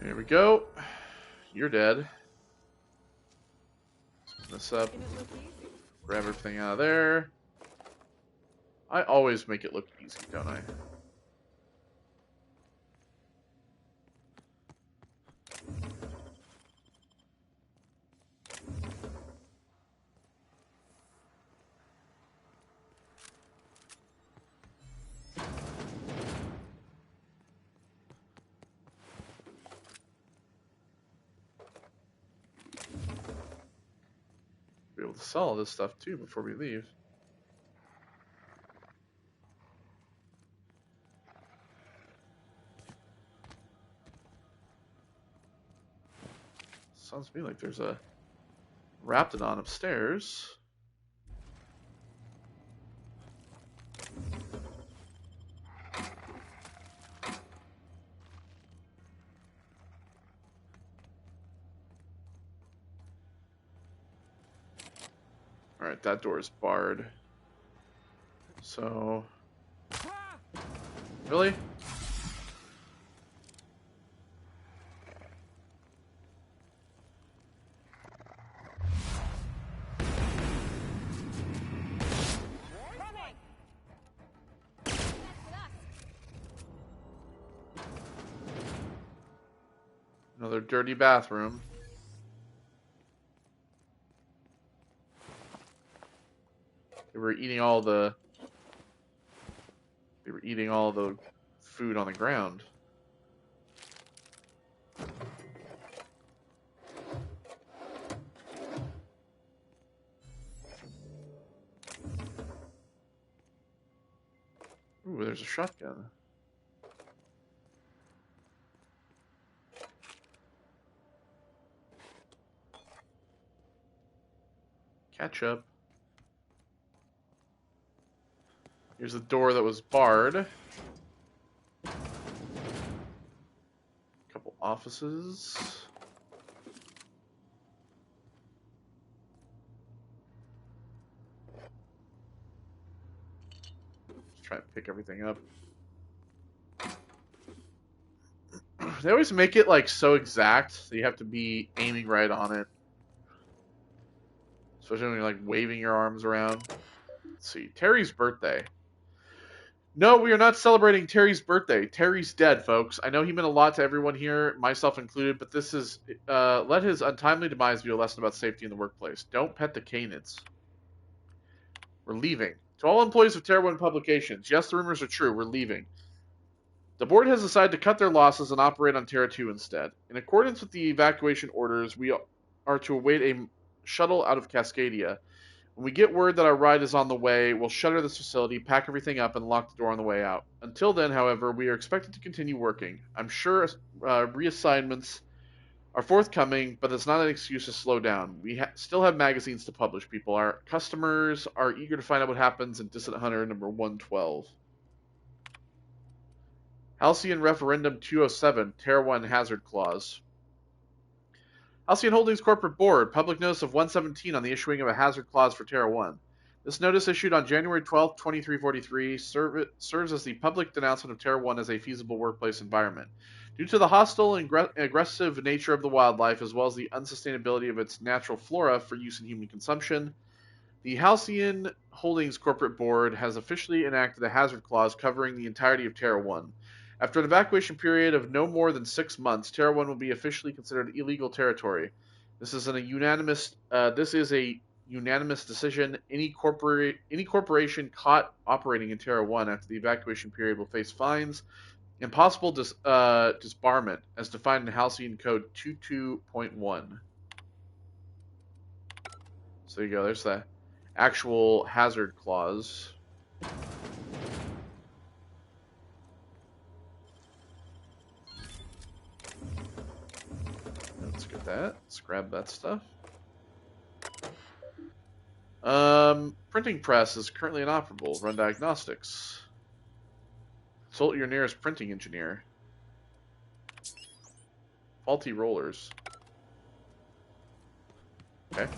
Here we go. You're dead. Open this up. Grab everything out of there. I always make it look easy, don't I? Be able to sell all this stuff too before we leave. Sounds to me like there's a Raptidon upstairs. Alright, that door is barred. So... Really? Another dirty bathroom. We're eating all the They were eating all the food on the ground. Ooh, there's a shotgun. Ketchup. Here's the door that was barred. Couple offices. Just try to pick everything up. They always make it like so exact, so you have to be aiming right on it. Especially when you're like waving your arms around. Let's see, Terry's birthday. No, we are not celebrating Terry's birthday. Terry's dead, folks. I know he meant a lot to everyone here, myself included, but this is, let his untimely demise be a lesson about safety in the workplace. Don't pet the canids. We're leaving. To all employees of Terra 1 Publications, yes, the rumors are true. We're leaving. The board has decided to cut their losses and operate on Terra 2 instead. In accordance with the evacuation orders, we are to await a shuttle out of Cascadia. When we get word that our ride is on the way, we'll shutter this facility, pack everything up, and lock the door on the way out. Until then, however, we are expected to continue working. I'm sure reassignments are forthcoming, but that's not an excuse to slow down. We still have magazines to publish, people. Our customers are eager to find out what happens in Dissident Hunter number 112. Halcyon Referendum 207, Terra 1 Hazard Clause. Halcyon Holdings Corporate Board, public notice of 117 on the issuing of a hazard clause for Terra 1. This notice, issued on January 12, 2343, serves as the public denouncement of Terra 1 as a feasible workplace environment. Due to the hostile and aggressive nature of the wildlife, as well as the unsustainability of its natural flora for use in human consumption, the Halcyon Holdings Corporate Board has officially enacted a hazard clause covering the entirety of Terra 1. After an evacuation period of no more than 6 months, Terra 1 will be officially considered illegal territory. This is a unanimous decision. Any corporation caught operating in Terra 1 after the evacuation period will face fines and possible disbarment, as defined in Halcyon Code 22.1. So there you go. There's the actual hazard clause. Let's get that. Let's grab that stuff. Printing press is currently inoperable. Run diagnostics. Consult your nearest printing engineer. Faulty rollers. Okay.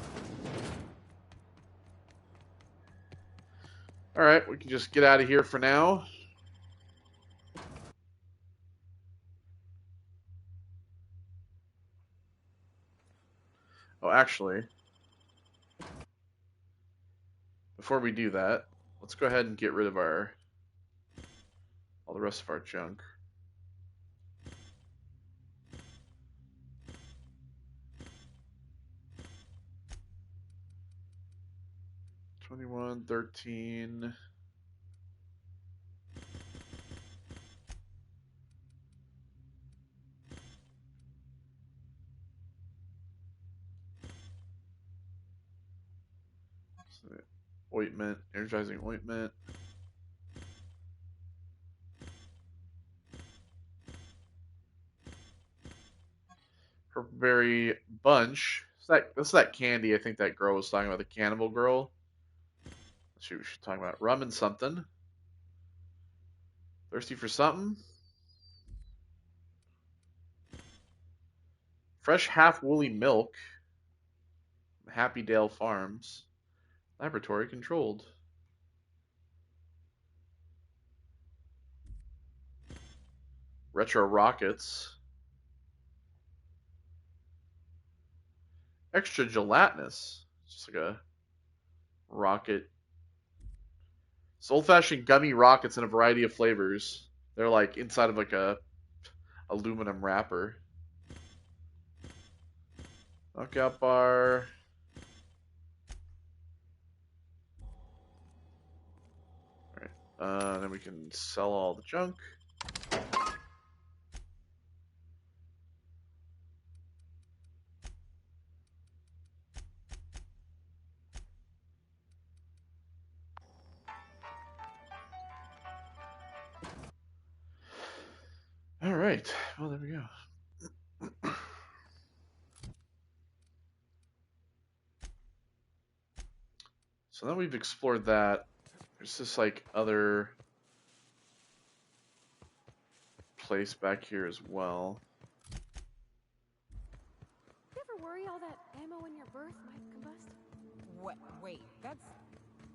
Alright, we can just get out of here for now. Oh, actually, before we do that, let's go ahead and get rid of all the rest of our junk. $21.13. Ointment, energizing ointment. Purple bunch. That's that candy I think that girl was talking about, the cannibal girl. Let's see what she's talking about. Rum and something. Thirsty for something? Fresh half woolly milk. Happy Dale Farms. Laboratory controlled. Retro rockets. Extra gelatinous. Just like a rocket. It's old-fashioned gummy rockets in a variety of flavors. They're like inside of like a aluminum wrapper. Knockout bar. Then we can sell all the junk. All right. Well, there we go. So now we've explored that. There's this like other place back here as well. You ever worry all that ammo in your berth might combust? What? Wait, that's...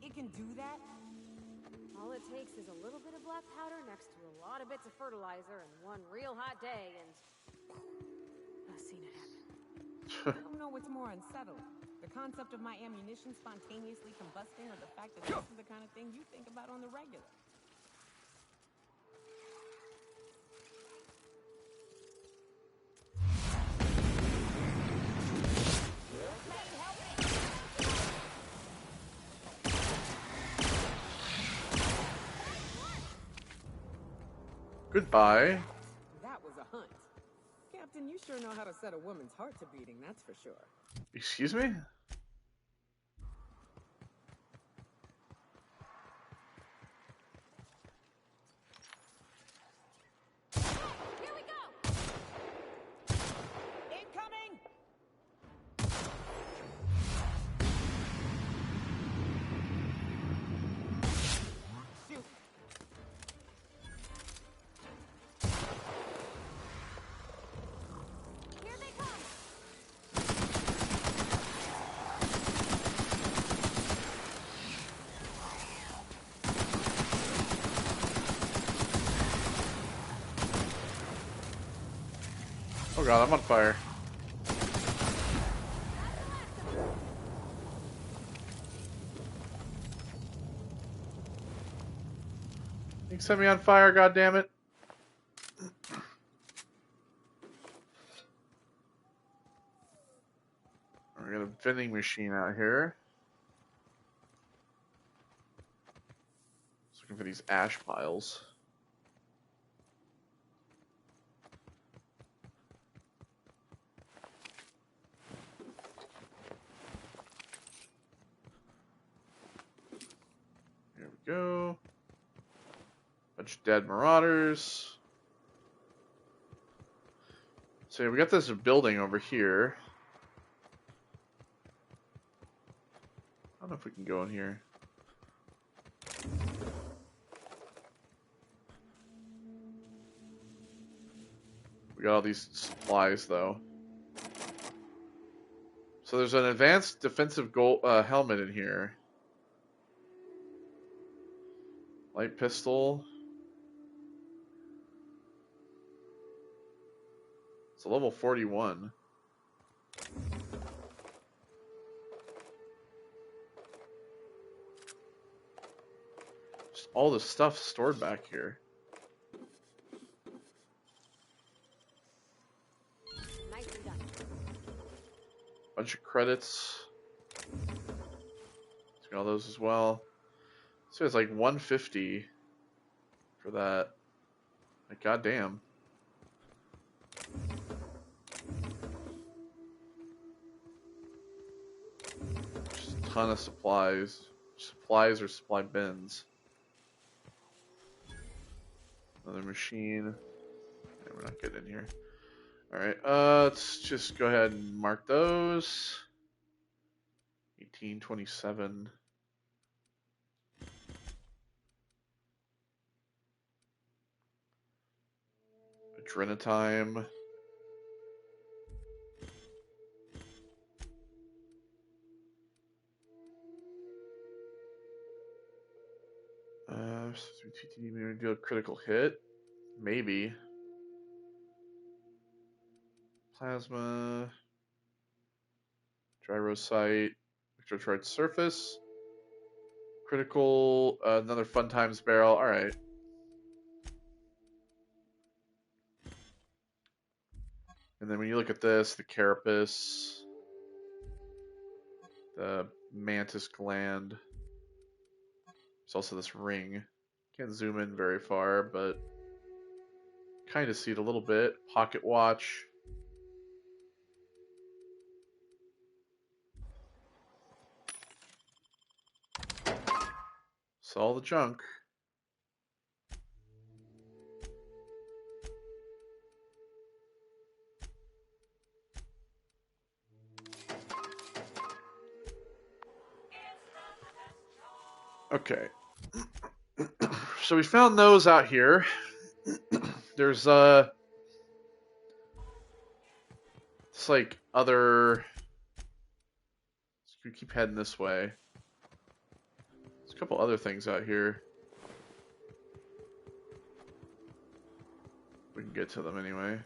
It can do that? All it takes is a little bit of black powder next to a lot of bits of fertilizer and one real hot day, and I've seen it happen. I don't know what's more unsettling. The concept of my ammunition spontaneously combusting, or the fact that this is the kind of thing you think about on the regular. Goodbye. That was a hunt. Captain, you sure know how to set a woman's heart to beating, that's for sure. Excuse me? Here we go! Incoming! Shoot! Here they come! Oh god, I'm on fire. You set me on fire, goddammit. We got a vending machine out here. Just looking for these ash piles. Here we go. Bunch of dead marauders. So yeah, we got this building over here. I don't know if we can go in here. We got all these supplies though. So there's an advanced defensive helmet in here. Light pistol. It's a level 41. Just all the stuff stored back here. Nicely done. Bunch of credits. Let's get all those as well. So it's like 150 for that. Like goddamn. Just a ton of supplies. Supplies or supply bins. Another machine. Yeah, we're not getting in here. Alright, let's just go ahead and mark those. 1827. Adrenatime. TTD maybe do a critical hit. Maybe. Plasma. Gyrosite. Victrotrite surface. Critical. Another fun times barrel. Alright. And then when you look at this, the carapace. The mantis gland. There's also this ring. Can't zoom in very far, but kind of see it a little bit. Pocket watch. Saw the junk. Okay. So we found those out here. There's it's like other. We keep heading this way. There's a couple other things out here. We can get to them anyway.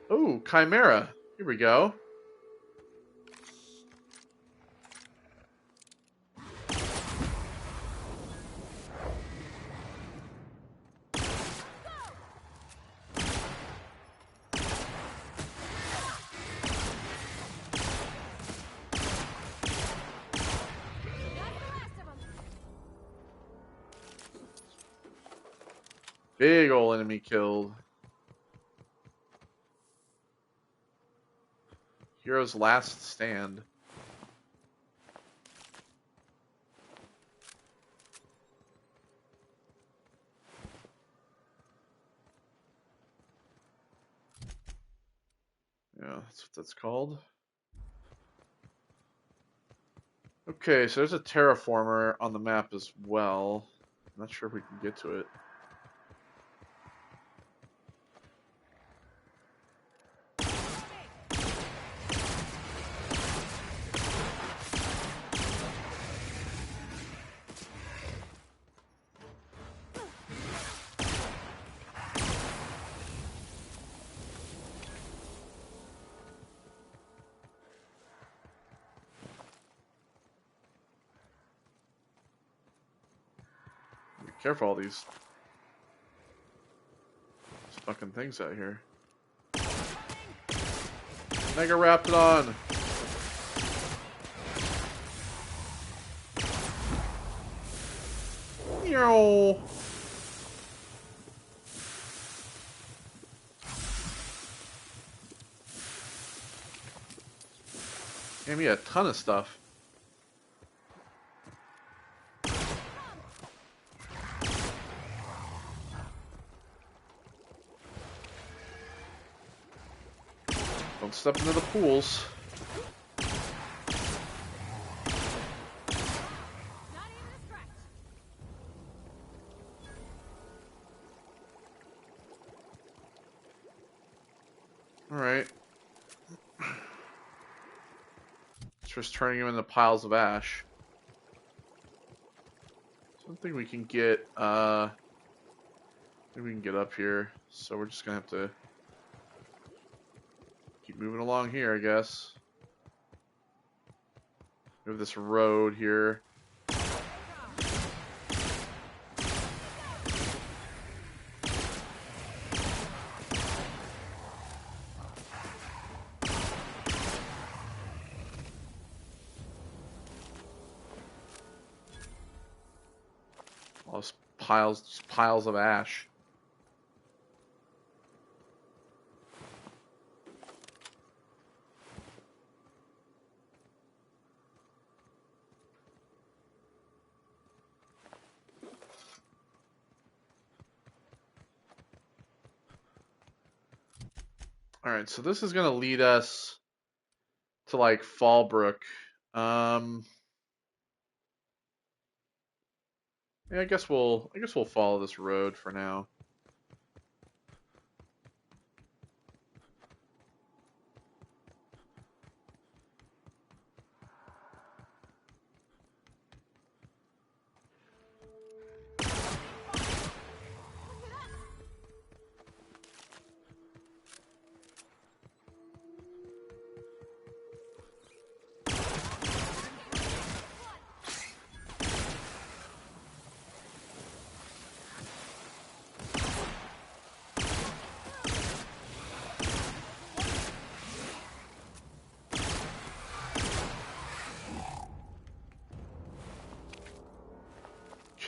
Oh, Chimera. Here we go. Big ol' enemy killed. Hero's last stand. Yeah, that's what that's called. Okay, so there's a terraformer on the map as well. I'm not sure if we can get to it. Careful, all these fucking things out here. Mega Raptidon! Meow! Gave me a ton of stuff. Don't step into the pools. Alright. Just turning them into piles of ash. So I don't think we can get I think we can get up here. So we're just gonna have to keep moving along here, I guess. We have this road here. All those piles of ash. Alright, so this is gonna lead us to like Fallbrook. Yeah, I guess we'll follow this road for now.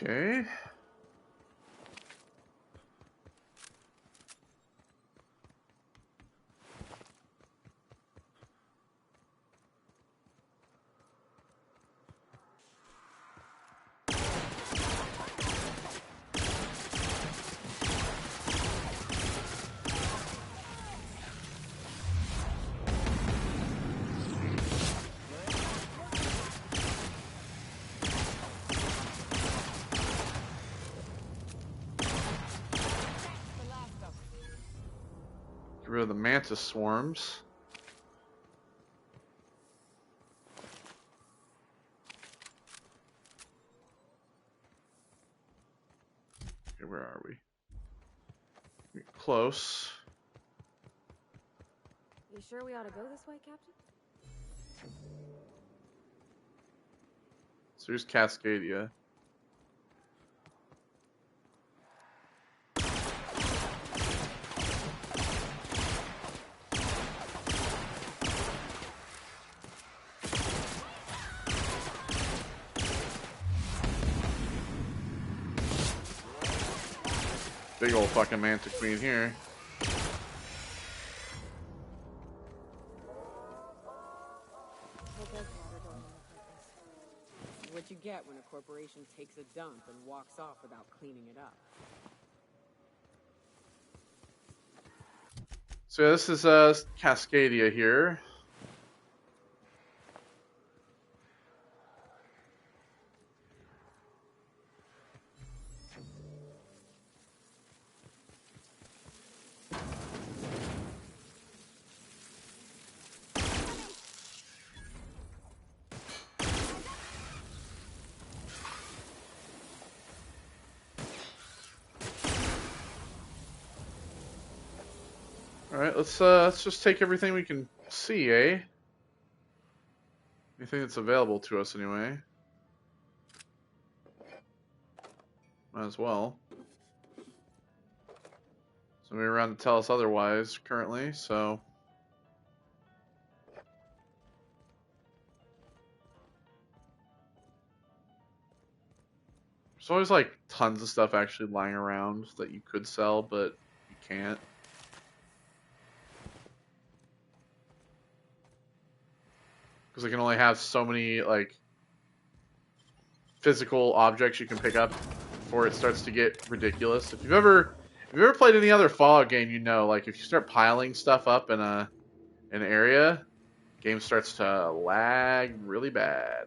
Okay. Get rid of the mantis swarms. Okay, where are we? We're close. You sure we ought to go this way, Captain? So here's Cascadia. Big old fucking manta queen here. What you get when a corporation takes a dump and walks off without cleaning it up. So yeah, this is Cascadia here. Alright, let's just take everything we can see, eh? Anything that's available to us anyway. Might as well. Somebody around to tell us otherwise currently, so. There's always like tons of stuff actually lying around that you could sell, but you can't. Because they can only have so many like physical objects you can pick up before it starts to get ridiculous. If you've ever played any other Fallout game, you know, like if you start piling stuff up in an area, game starts to lag really bad.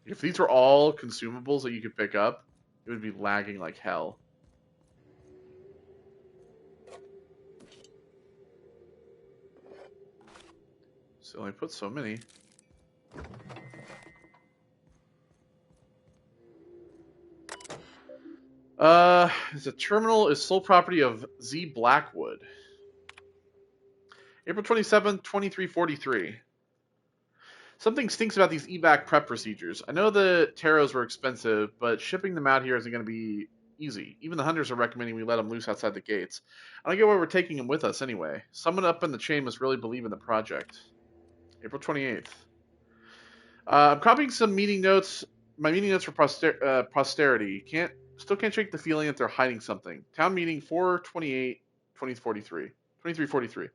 If these were all consumables that you could pick up, it would be lagging like hell. So only put so many. The terminal is sole property of Z Blackwood. April 27th, 2343. Something stinks about these evac prep procedures. I know the Taros were expensive, but shipping them out here isn't going to be easy. Even the hunters are recommending we let them loose outside the gates. I don't get why we're taking them with us anyway. Someone up in the chain must really believe in the project. April 28th. I'm copying some meeting notes. My meeting notes for posterity. Still can't shake the feeling that they're hiding something. Town meeting 4/28/2343.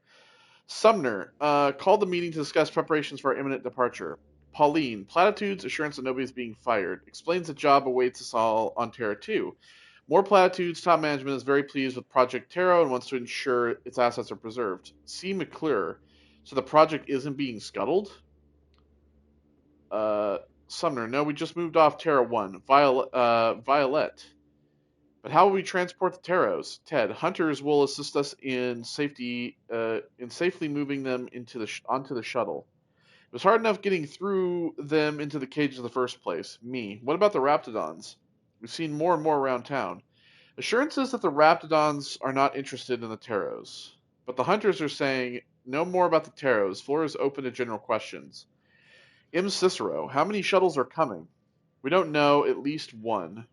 Sumner called the meeting to discuss preparations for our imminent departure. Pauline, platitudes, assurance that nobody is being fired. Explains the job awaits us all on Terra 2. More platitudes. Top management is very pleased with Project Terra and wants to ensure its assets are preserved. C. McClure. So the project isn't being scuttled? Sumner, no, we just moved off Terra 1. Violet. But how will we transport the Taros? Ted, hunters will assist us in safely moving them onto the shuttle. It was hard enough getting through them into the cages in the first place. Me. What about the Raptidons? We've seen more and more around town. Assurances that the Raptidons are not interested in the Taros. But the hunters are saying no more about the Taros. Floor is open to general questions. M. Cicero, how many shuttles are coming? We don't know, at least one.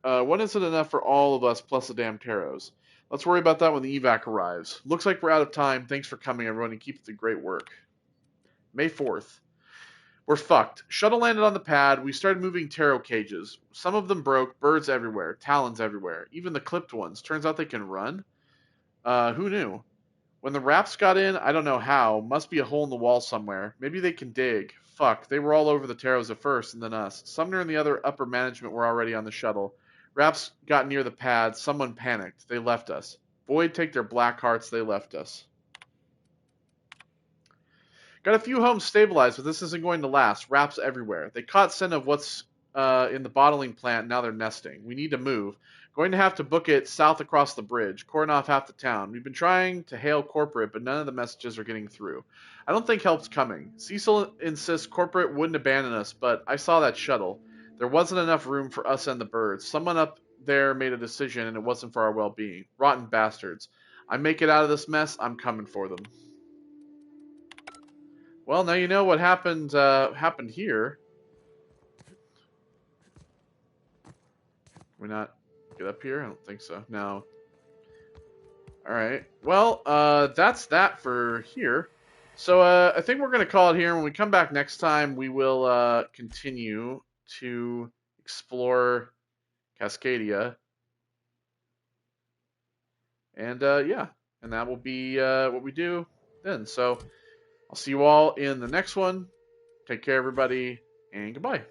One isn't enough for all of us plus the damn Taros. Let's worry about that when the evac arrives. Looks like we're out of time. Thanks for coming, everyone, and keep up the great work. May 4th. We're fucked. Shuttle landed on the pad. We started moving tarot cages. Some of them broke. Birds everywhere. Talons everywhere. Even the clipped ones. Turns out they can run. Who knew? When the Raps got in, I don't know how. Must be a hole in the wall somewhere. Maybe they can dig. Fuck. They were all over the taros at first, and then us. Sumner and the other upper management were already on the shuttle. Raps got near the pad. Someone panicked. They left us. Void take their black hearts. They left us. Got a few homes stabilized, but this isn't going to last. Raps everywhere. They caught scent of what's in the bottling plant, and now they're nesting. We need to move. Going to have to book it south across the bridge, cordon off half the town. We've been trying to hail corporate, but none of the messages are getting through. I don't think help's coming. Cecil insists corporate wouldn't abandon us, but I saw that shuttle. There wasn't enough room for us and the birds. Someone up there made a decision, and it wasn't for our well-being. Rotten bastards. I make it out of this mess, I'm coming for them. Well, now you know what happened here. Can we not get up here? I don't think so. No. Alright. Well, that's that for here. So, I think we're going to call it here. When we come back next time, we will continue to explore Cascadia. And, yeah. And that will be what we do then. So, I'll see you all in the next one. Take care, everybody, and goodbye.